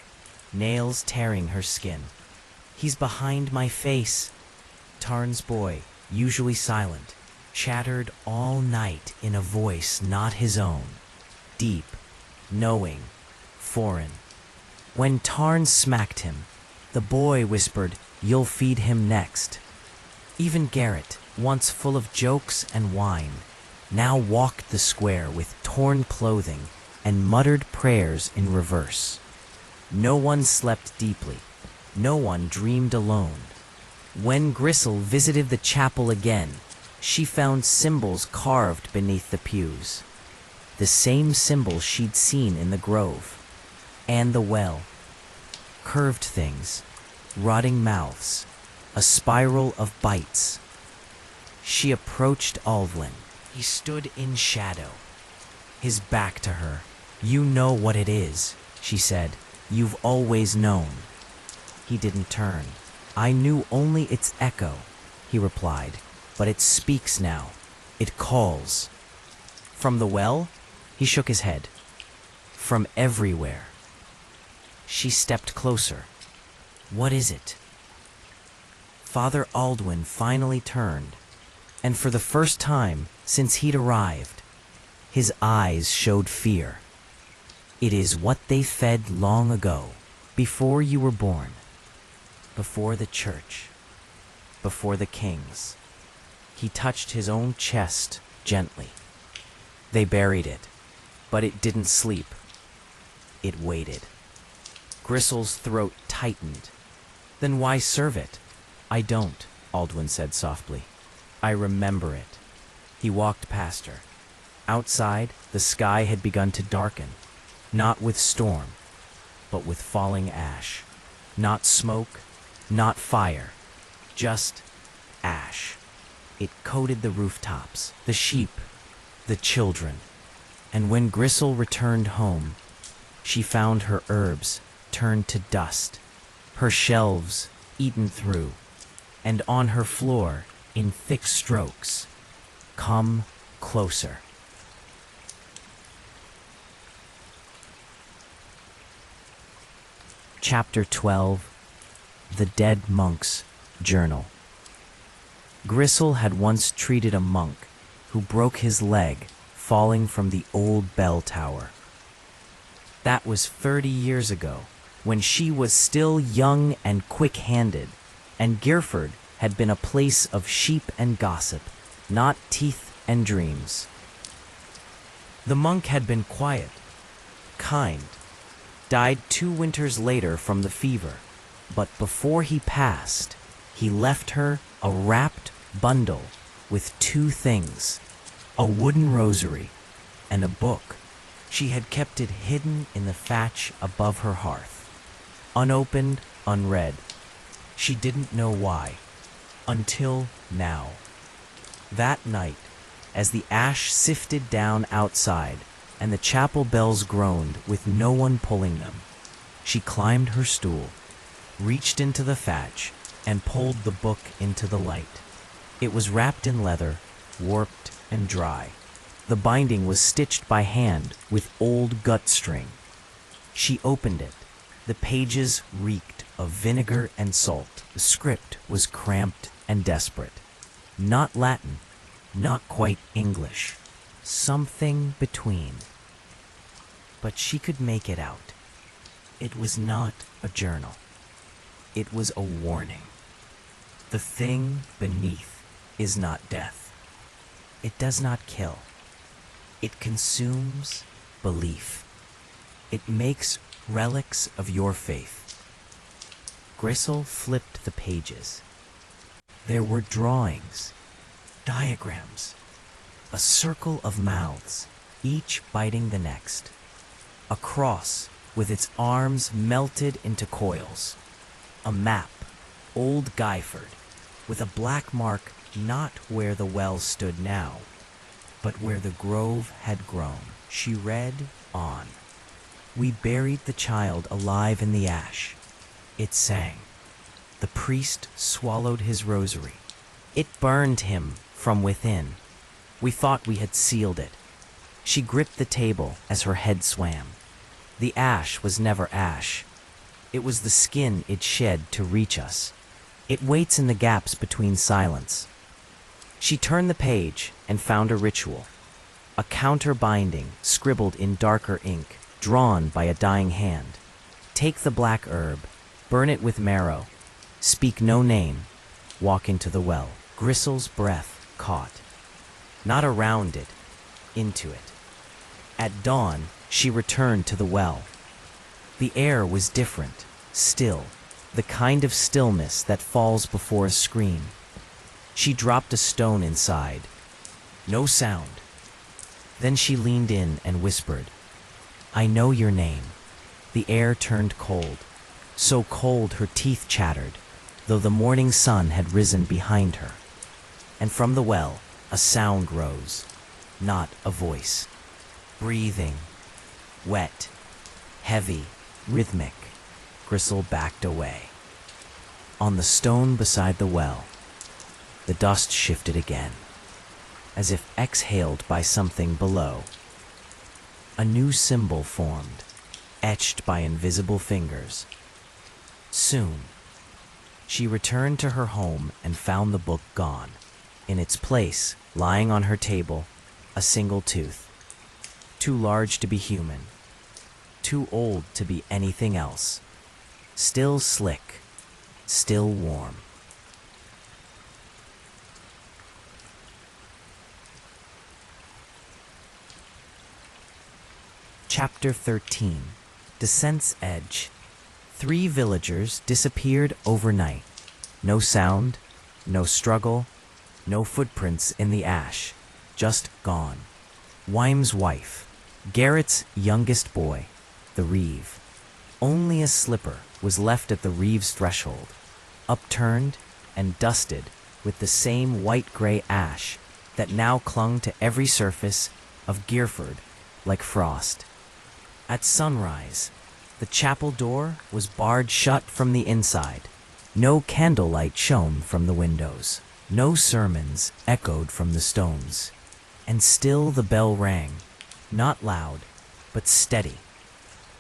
nails tearing her skin. He's behind my face. Tarn's boy, usually silent, chattered all night in a voice not his own, deep, knowing, foreign. When Tarn smacked him, the boy whispered, "You'll feed him next." Even Garrett, once full of jokes and wine, now walked the square with torn clothing and muttered prayers in reverse. No one slept deeply. No one dreamed alone. When Gristle visited the chapel again, she found symbols carved beneath the pews. The same symbols she'd seen in the grove. And the well. Curved things, rotting mouths, a spiral of bites. She approached Aldwin. He stood in shadow, his back to her. "You know what it is," she said. "You've always known." He didn't turn. "I knew only its echo," he replied. "But it speaks now. It calls." "From the well?" He shook his head. from everywhere. She stepped closer. "What is it?" Father Aldwin finally turned, and for the first time since he'd arrived, his eyes showed fear. "It is what they fed long ago, before you were born, before the church, before the kings." He touched his own chest gently. "They buried it, but it didn't sleep. It waited." Gristle's throat tightened. "Then why serve it?" "I don't," Aldwin said softly. "I remember it." He walked past her. Outside, the sky had begun to darken, not with storm, but with falling ash. Not smoke, not fire, just ash. It coated the rooftops, the sheep, the children. And when Gristle returned home, she found her herbs turned to dust, her shelves eaten through, and on her floor, in thick strokes, "Come closer." Chapter 12. The Dead Monk's Journal. Gristle had once treated a monk who broke his leg falling from the old bell tower. That was 30 years ago, when she was still young and quick-handed, and Girford had been a place of sheep and gossip, not teeth and dreams. The monk had been quiet, kind, died 2 winters later from the fever, but before he passed, he left her a wrapped bundle with 2 things, a wooden rosary and a book. She had kept it hidden in the thatch above her hearth, unopened, unread. She didn't know why, until now. That night, as the ash sifted down outside and the chapel bells groaned with no one pulling them, she climbed her stool, reached into the thatch, and pulled the book into the light. It was wrapped in leather, warped and dry. The binding was stitched by hand with old gut string. She opened it. The pages reeked of vinegar and salt. The script was cramped and desperate. Not Latin, not quite English. Something between. But she could make it out. It was not a journal. It was a warning. The thing beneath is not death. It does not kill. It consumes belief. It makes relics of your faith. Gristle flipped the pages. There were drawings, diagrams, a circle of mouths, each biting the next. A cross with its arms melted into coils. A map, old Guyford, with a black mark not where the well stood now, but where the grove had grown. She read on. We buried the child alive in the ash. It sang. The priest swallowed his rosary. It burned him from within. We thought we had sealed it. She gripped the table as her head swam. The ash was never ash. It was the skin it shed to reach us. It waits in the gaps between silence. She turned the page and found a ritual. A counter-binding scribbled in darker ink, drawn by a dying hand. Take the black herb, burn it with marrow, speak no name, walk into the well. Gristle's breath caught. Not around it, into it. At dawn, she returned to the well. The air was different, still, the kind of stillness that falls before a scream. She dropped a stone inside. No sound. Then she leaned in and whispered, I know your name. The air turned cold. So cold her teeth chattered, though the morning sun had risen behind her. And from the well, a sound rose, not a voice. Breathing, wet, heavy, rhythmic. Gristle backed away. On the stone beside the well, the dust shifted again, as if exhaled by something below. A new symbol formed, etched by invisible fingers. Soon, she returned to her home and found the book gone. In its place, lying on her table, a single tooth. Too large to be human. Too old to be anything else. Still slick. Still warm. Chapter 13. Descent's Edge. 3 villagers disappeared overnight. No sound, no struggle, no footprints in the ash. Just gone. Wyme's wife, Garrett's youngest boy, the Reeve. Only a slipper was left at the Reeve's threshold, upturned and dusted with the same white-gray ash that now clung to every surface of Gearford like frost. At sunrise, the chapel door was barred shut from the inside. No candlelight shone from the windows. No sermons echoed from the stones. And still the bell rang, not loud, but steady.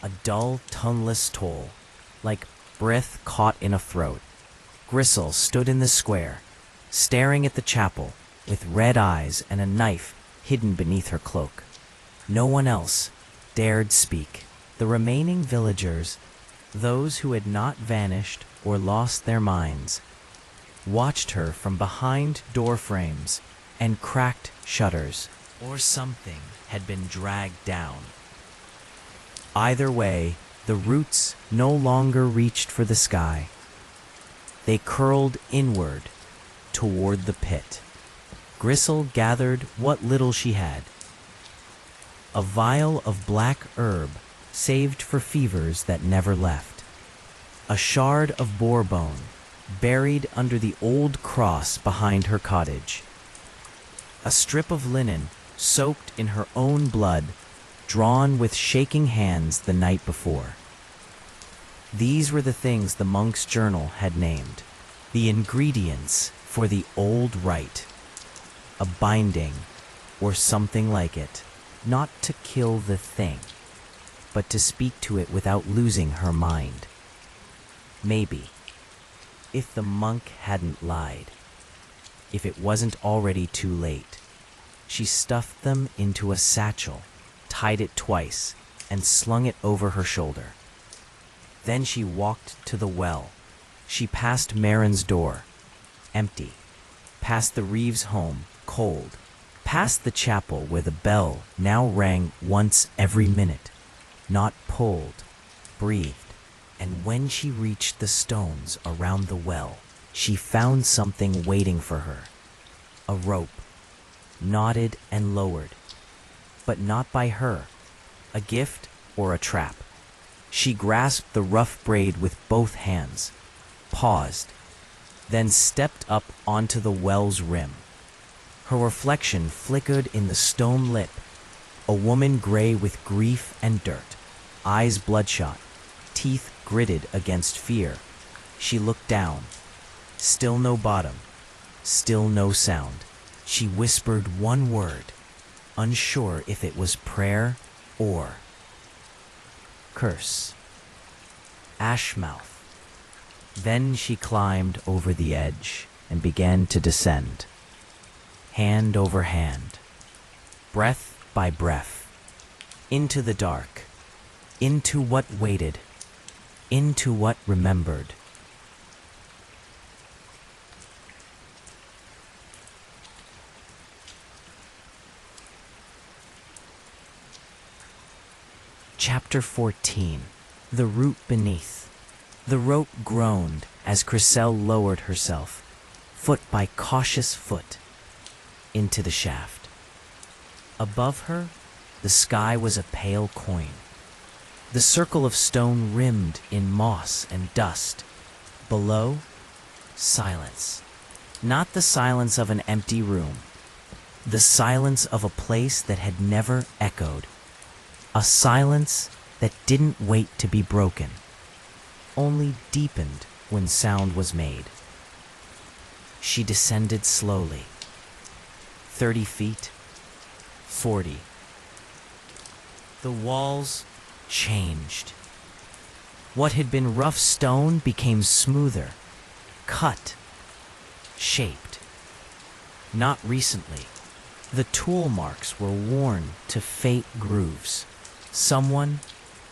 A dull, toneless toll, like breath caught in a throat. Grisel stood in the square, staring at the chapel, with red eyes and a knife hidden beneath her cloak. No one else dared speak. The remaining villagers, those who had not vanished or lost their minds, watched her from behind door frames and cracked shutters, or something had been dragged down. Either way, the roots no longer reached for the sky. They curled inward toward the pit. Grisel gathered what little she had. A vial of black herb saved for fevers that never left. A shard of boar bone buried under the old cross behind her cottage. A strip of linen soaked in her own blood, drawn with shaking hands the night before. These were the things the monk's journal had named, the ingredients for the old rite. A binding, or something like it, not to kill the thing, but to speak to it without losing her mind. Maybe, if the monk hadn't lied, if it wasn't already too late. She stuffed them into a satchel, tied it twice, and slung it over her shoulder. Then she walked to the well. She passed Marin's door, empty, past the Reeves' home, cold, past the chapel where the bell now rang once every minute, not pulled, breathed. And when she reached the stones around the well, she found something waiting for her. A rope, knotted and lowered, but not by her, a gift or a trap. She grasped the rough braid with both hands, paused, then stepped up onto the well's rim. Her reflection flickered in the stone lip, a woman gray with grief and dirt, eyes bloodshot, teeth gritted against fear. She looked down. Still no bottom, still no sound. She whispered one word, unsure if it was prayer or curse. Ashmouth. Then she climbed over the edge and began to descend, hand over hand, breath by breath, into the dark, into what waited, into what remembered. Chapter 14. The Root Beneath. The rope groaned as Grisel lowered herself, foot by cautious foot, into the shaft. Above her, the sky was a pale coin. The circle of stone rimmed in moss and dust. Below, silence. Not the silence of an empty room. The silence of a place that had never echoed. A silence that didn't wait to be broken, only deepened when sound was made. She descended slowly. 30 feet, 40. The walls changed. What had been rough stone became smoother, cut, shaped. Not recently. The tool marks were worn to faint grooves. Someone,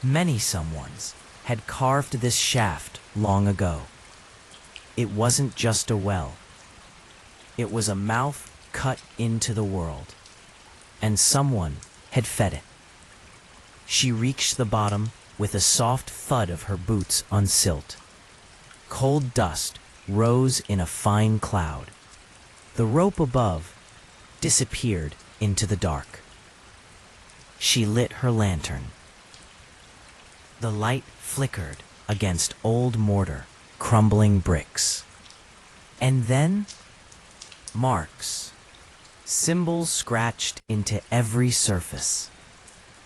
many someones, had carved this shaft long ago. It wasn't just a well. It was a mouth cut into the world, and someone had fed it. She reached the bottom with a soft thud of her boots on silt. Cold dust rose in a fine cloud. The rope above disappeared into the dark. She lit her lantern. The light flickered against old mortar, crumbling bricks. And then, marks, symbols scratched into every surface.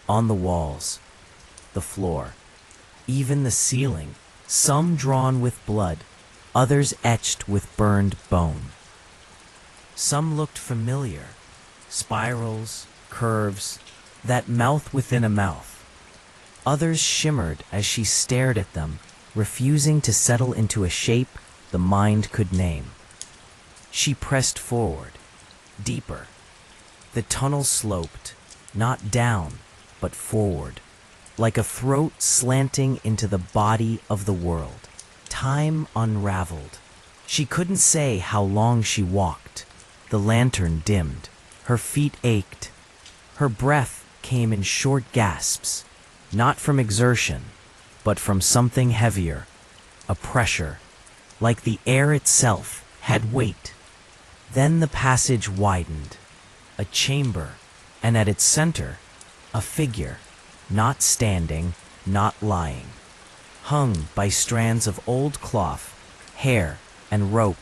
On the walls, the floor, even the ceiling, some drawn with blood, others etched with burned bone. Some looked familiar, spirals, curves, that mouth within a mouth. Others shimmered as she stared at them, refusing to settle into a shape the mind could name. She pressed forward, deeper. The tunnel sloped, not down, but forward, like a throat slanting into the body of the world. Time unraveled. She couldn't say how long she walked. The lantern dimmed. Her feet ached. Her breath came in short gasps, not from exertion, but from something heavier, a pressure, like the air itself had weight. Then the passage widened, a chamber, and at its center, a figure, not standing, not lying, hung by strands of old cloth, hair, and rope,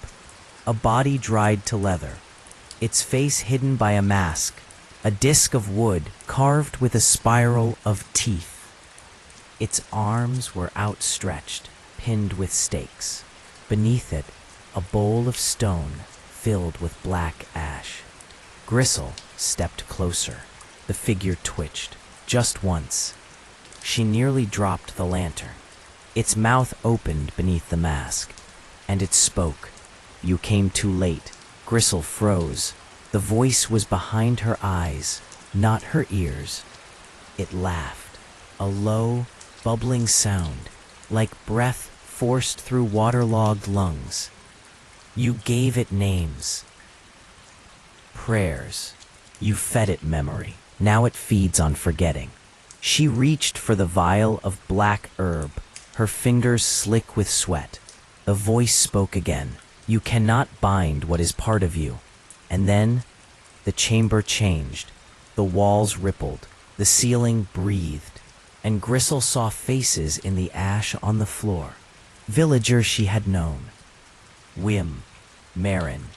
a body dried to leather, its face hidden by a mask, a disc of wood carved with a spiral of teeth. Its arms were outstretched, pinned with stakes. Beneath it, a bowl of stone filled with black ash. Gristle stepped closer. The figure twitched, just once. She nearly dropped the lantern. Its mouth opened beneath the mask, and it spoke. "You came too late." Gristle froze. The voice was behind her eyes, not her ears. It laughed, a low, bubbling sound, like breath forced through waterlogged lungs. You gave it names. Prayers. You fed it memory. Now it feeds on forgetting. She reached for the vial of black herb, her fingers slick with sweat. The voice spoke again. You cannot bind what is part of you. And then, the chamber changed. The walls rippled. The ceiling breathed. And Gristle saw faces in the ash on the floor. Villagers she had known. Wim, Marin,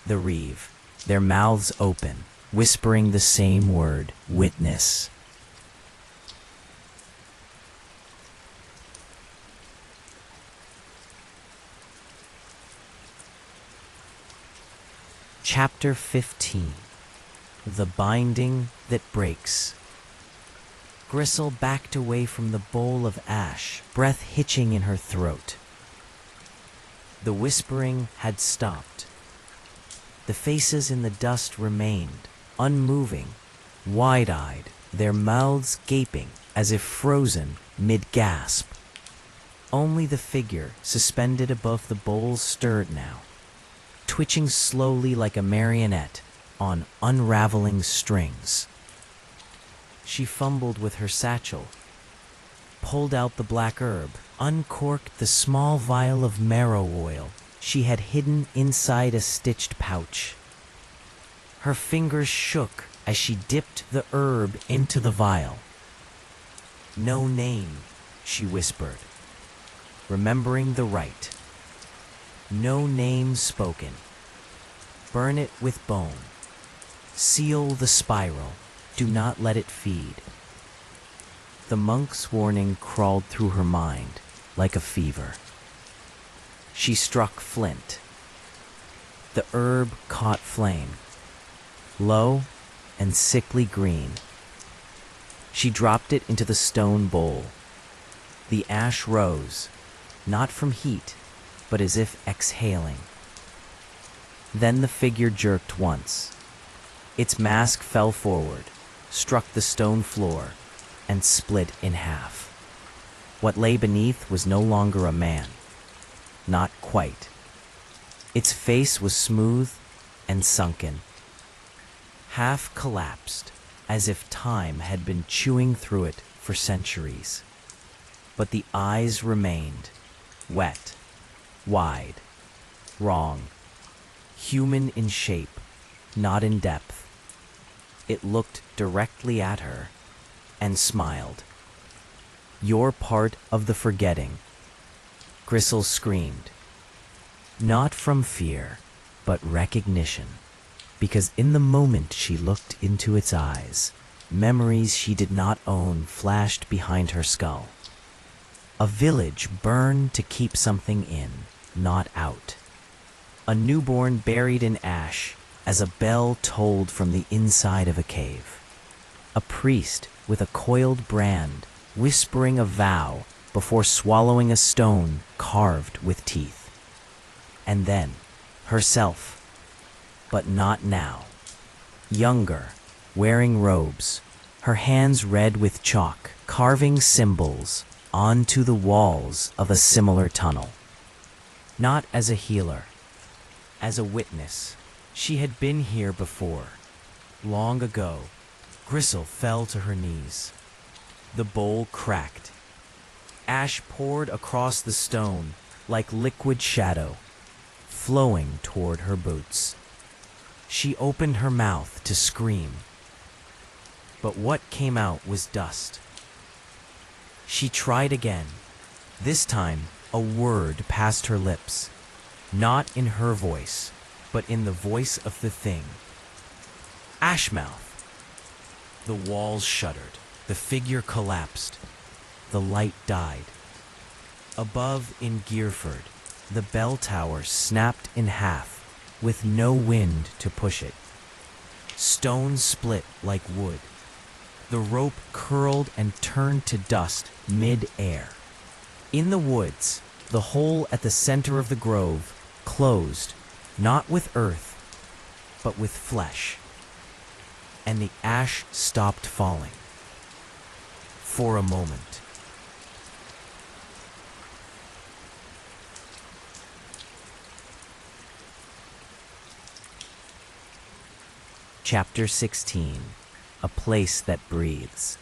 the Reeve, their mouths open, whispering the same word, witness. Chapter 15. The Binding That Breaks. Gristle backed away from the bowl of ash, breath hitching in her throat. The whispering had stopped. The faces in the dust remained, unmoving, wide-eyed, their mouths gaping as if frozen mid-gasp. Only the figure suspended above the bowl stirred now, twitching slowly like a marionette on unraveling strings. She fumbled with her satchel, pulled out the black herb, uncorked the small vial of marrow oil she had hidden inside a stitched pouch. Her fingers shook as she dipped the herb into the vial. "No name," she whispered, remembering the rite. "No name spoken. Burn it with bone. Seal the spiral. Do not let it feed." The monk's warning crawled through her mind like a fever. She struck flint. The herb caught flame, low and sickly green. She dropped it into the stone bowl. The ash rose, not from heat, but as if exhaling. Then the figure jerked once. Its mask fell forward, struck the stone floor, and split in half. What lay beneath was no longer a man. Not quite. Its face was smooth and sunken, half collapsed, as if time had been chewing through it for centuries. But the eyes remained, wet, wide, wrong, human in shape, not in depth. It looked directly at her and smiled. "You're part of the forgetting," Gristle screamed. Not from fear, but recognition, because in the moment she looked into its eyes, memories she did not own flashed behind her skull. A village burned to keep something in, not out. A newborn buried in ash as a bell tolled from the inside of a cave. A priest with a coiled brand whispering a vow before swallowing a stone carved with teeth. And then, herself, but not now. Younger, wearing robes, her hands red with chalk, carving symbols onto the walls of a similar tunnel. Not as a healer, as a witness. She had been here before. Long ago, Gristle fell to her knees. The bowl cracked. Ash poured across the stone like liquid shadow, flowing toward her boots. She opened her mouth to scream, but what came out was dust. She tried again. This time, a word passed her lips, not in her voice, but in the voice of the thing. Ashmouth. The walls shuddered. The figure collapsed. The light died. Above in Gearford, the bell tower snapped in half, with no wind to push it. Stone split like wood. The rope curled and turned to dust mid-air. In the woods, the hole at the center of the grove closed, not with earth, but with flesh. And the ash stopped falling. For a moment. Chapter 16. A Place That Breathes.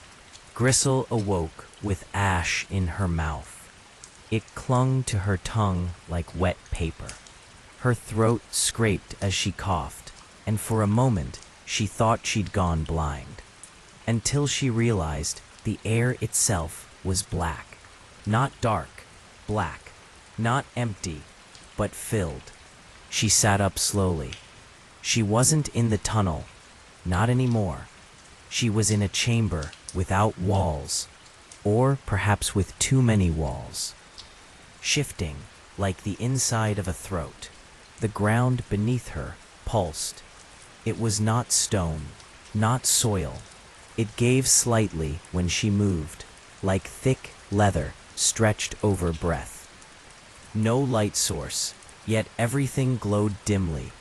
Gristle awoke with ash in her mouth. It clung to her tongue like wet paper. Her throat scraped as she coughed, and for a moment she thought she'd gone blind. Until she realized the air itself was black. Not dark, black. Not empty, but filled. She sat up slowly. She wasn't in the tunnel. Not anymore. She was in a chamber without walls, or perhaps with too many walls. Shifting like the inside of a throat. The ground beneath her pulsed. It was not stone, not soil. It gave slightly when she moved, like thick leather stretched over breath. No light source, yet everything glowed dimly,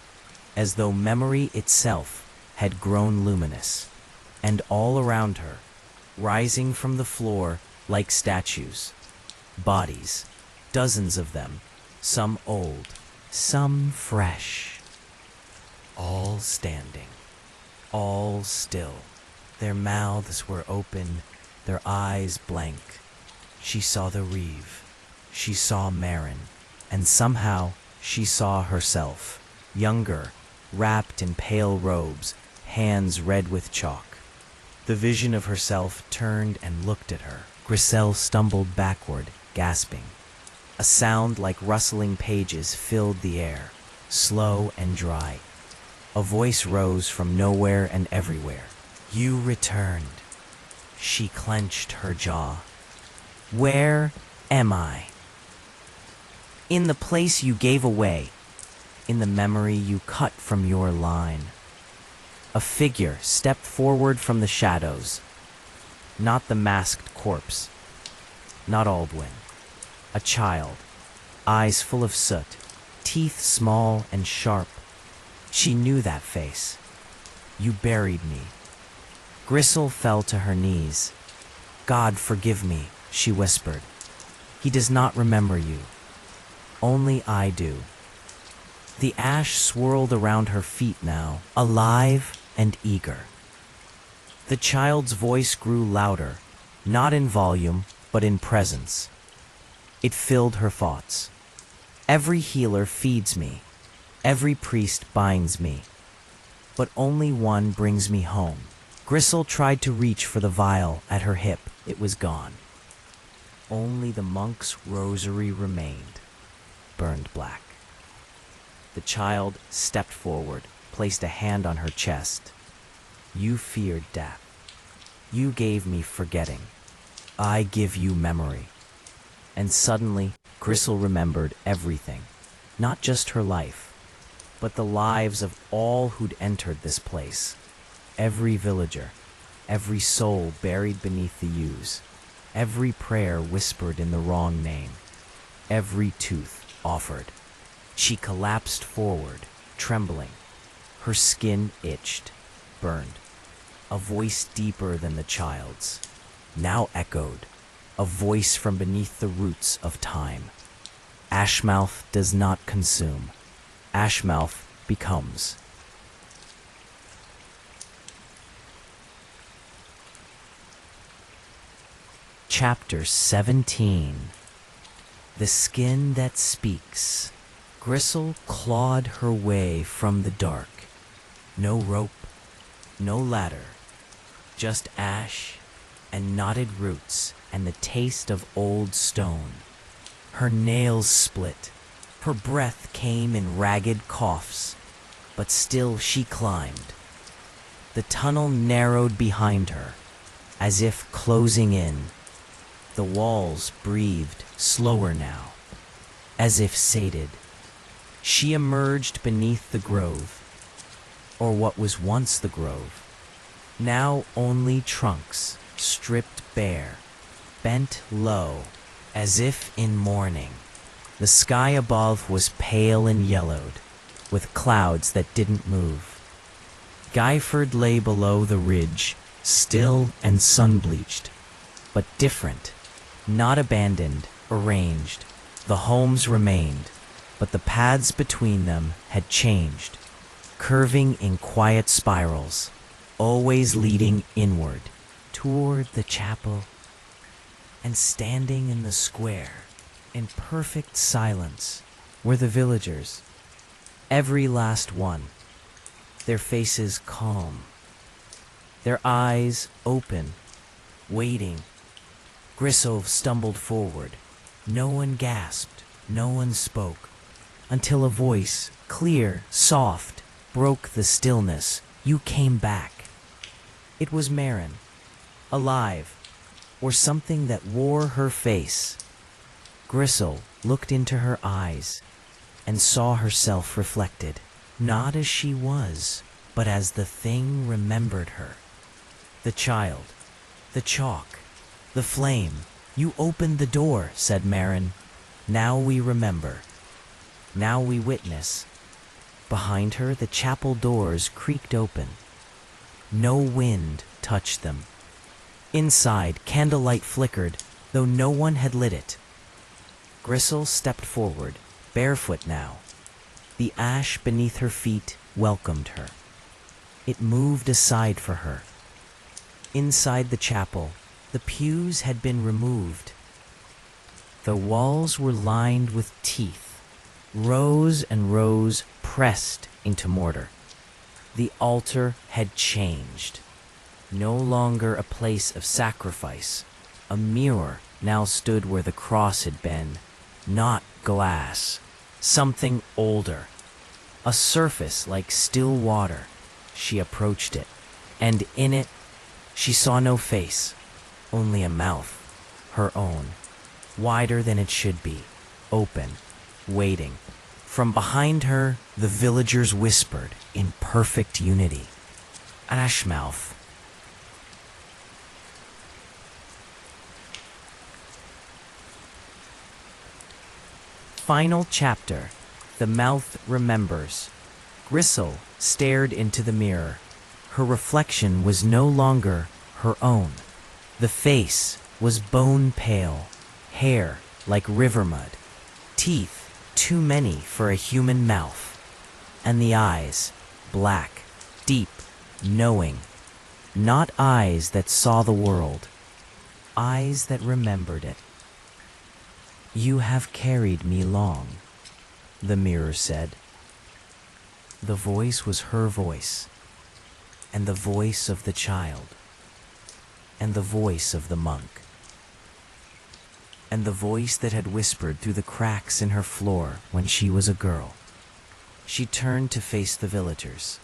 as though memory itself had grown luminous. And all around her, rising from the floor like statues, bodies, dozens of them, some old, some fresh, all standing, all still. Their mouths were open, their eyes blank. She saw the reeve. She saw Marin. And somehow she saw herself, younger, wrapped in pale robes, hands red with chalk. The vision of herself turned and looked at her. Gristle stumbled backward, gasping. A sound like rustling pages filled the air, slow and dry. A voice rose from nowhere and everywhere. "You returned." She clenched her jaw. "Where am I?" "In the place you gave away, in the memory you cut from your line." A figure stepped forward from the shadows. not the masked corpse, not Aldwin. A child, eyes full of soot, teeth small and sharp. She knew that face. You buried me. Gristle fell to her knees. God forgive me, she whispered. He does not remember you. Only I do. The ash swirled around her feet now, alive and eager. The child's voice grew louder, not in volume, but in presence. It filled her thoughts. Every healer feeds me. Every priest binds me. But only one brings me home. Gristle tried to reach for the vial at her hip. It was gone. Only the monk's rosary remained, burned black. The child stepped forward, placed a hand on her chest. You feared death. You gave me forgetting. I give you memory. And suddenly, Gristle remembered everything. Not just her life, but the lives of all who'd entered this place. Every villager, every soul buried beneath the yews, every prayer whispered in the wrong name, every tooth offered. She collapsed forward, trembling. Her skin itched, burned. A voice deeper than the child's now echoed, a voice from beneath the roots of time. Ashmouth does not consume. Ashmouth becomes. Chapter 17. The Skin That Speaks. Gristle clawed her way from the dark. No rope, no ladder, just ash and knotted roots and the taste of old stone. Her nails split. Her breath came in ragged coughs, but still she climbed. The tunnel narrowed behind her, as if closing in. The walls breathed slower now, as if sated. She emerged beneath the grove, or what was once the grove. Now only trunks, stripped bare, bent low, as if in mourning. The sky above was pale and yellowed, with clouds that didn't move. Guyford lay below the ridge, still and sun-bleached, but different, not abandoned, arranged. The homes remained, but the paths between them had changed, curving in quiet spirals, always leading inward, toward the chapel, and standing in the square, in perfect silence, were the villagers, every last one, their faces calm, their eyes open, waiting. Gristle stumbled forward. No one gasped, no one spoke, until a voice, clear, soft, broke the stillness. You came back. It was Marin, alive, or something that wore her face. Gristle looked into her eyes and saw herself reflected, not as she was, but as the thing remembered her. The child, the chalk, the flame. You opened the door, said Marin. Now we remember. Now we witness. Behind her, the chapel doors creaked open. No wind touched them. Inside, candlelight flickered, though no one had lit it. Gristle stepped forward, barefoot now. The ash beneath her feet welcomed her. It moved aside for her. Inside the chapel, the pews had been removed. The walls were lined with teeth, rows and rows pressed into mortar. The altar had changed. No longer a place of sacrifice. A mirror now stood where the cross had been. Not glass. Something older. A surface like still water. She approached it, and in it, she saw no face, only a mouth, her own, wider than it should be, open, waiting. From behind her, the villagers whispered in perfect unity. Ashmouth. final chapter, The Mouth Remembers. Gristle stared into the mirror. Her reflection was no longer her own. The face was bone pale, hair like river mud, teeth too many for a human mouth, and the eyes black, deep, knowing. Not eyes that saw the world, eyes that remembered it. "You have carried me long," the mirror said. The voice was her voice, and the voice of the child, and the voice of the monk, and the voice that had whispered through the cracks in her floor when she was a girl. She turned to face the villagers.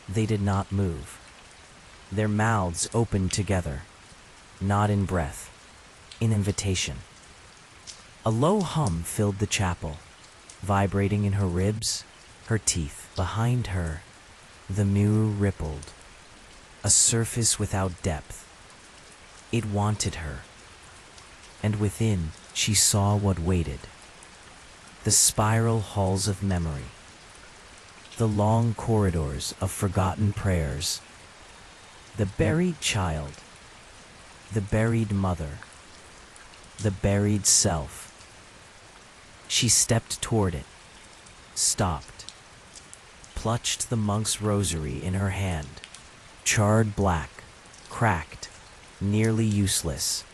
They did not move. Their mouths opened together, not in breath, in invitation. A low hum filled the chapel, vibrating in her ribs, her teeth. Behind her, the mirror rippled, a surface without depth. It wanted her, and within she saw what waited. The spiral halls of memory, the long corridors of forgotten prayers, the buried child, the buried mother, the buried self. She stepped toward it, stopped, clutched the monk's rosary in her hand, charred black, cracked, nearly useless,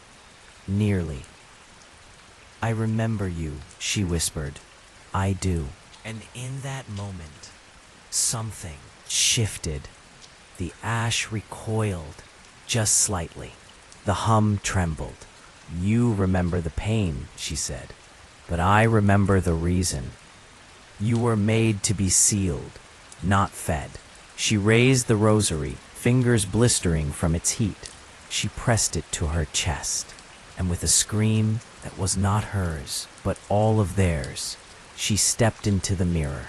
nearly. "I remember you," she whispered. "I do." And in that moment, something shifted. The ash recoiled, just slightly. The hum trembled. "You remember the pain," she said, "but I remember the reason. You were made to be sealed, not fed." She raised the rosary, fingers blistering from its heat. She pressed it to her chest, and with a scream that was not hers, but all of theirs, she stepped into the mirror.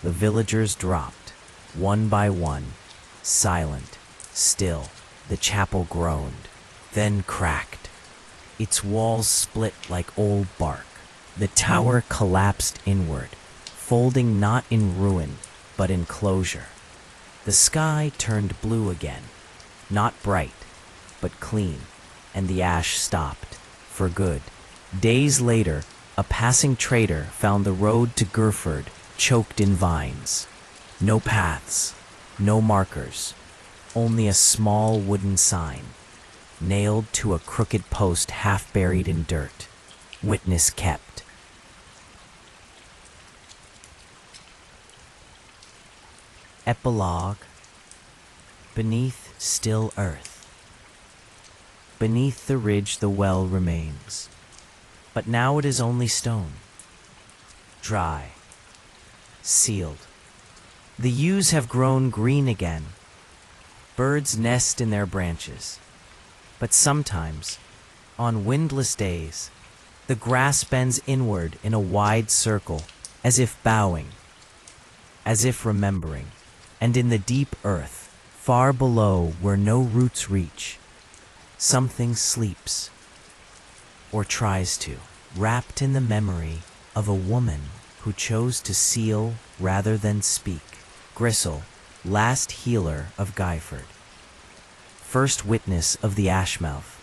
The villagers dropped, one by one, silent, still. The chapel groaned, then cracked. Its walls split like old bark. The tower collapsed inward, folding not in ruin, but in closure. The sky turned blue again, not bright, but clean, and the ash stopped, for good. Days later, a passing trader found the road to Gurford choked in vines. No paths, no markers, only a small wooden sign, nailed to a crooked post half buried in dirt. Witness kept. Epilogue. Beneath still earth. Beneath the ridge the well remains, but now it is only stone. Dry. Sealed. The yews have grown green again. Birds nest in their branches. But sometimes, on windless days, the grass bends inward in a wide circle, as if bowing, as if remembering. And in the deep earth, far below where no roots reach, something sleeps, or tries to, wrapped in the memory of a woman who chose to seal rather than speak. Gristle, last healer of Guyford, first witness of the Ashmouth,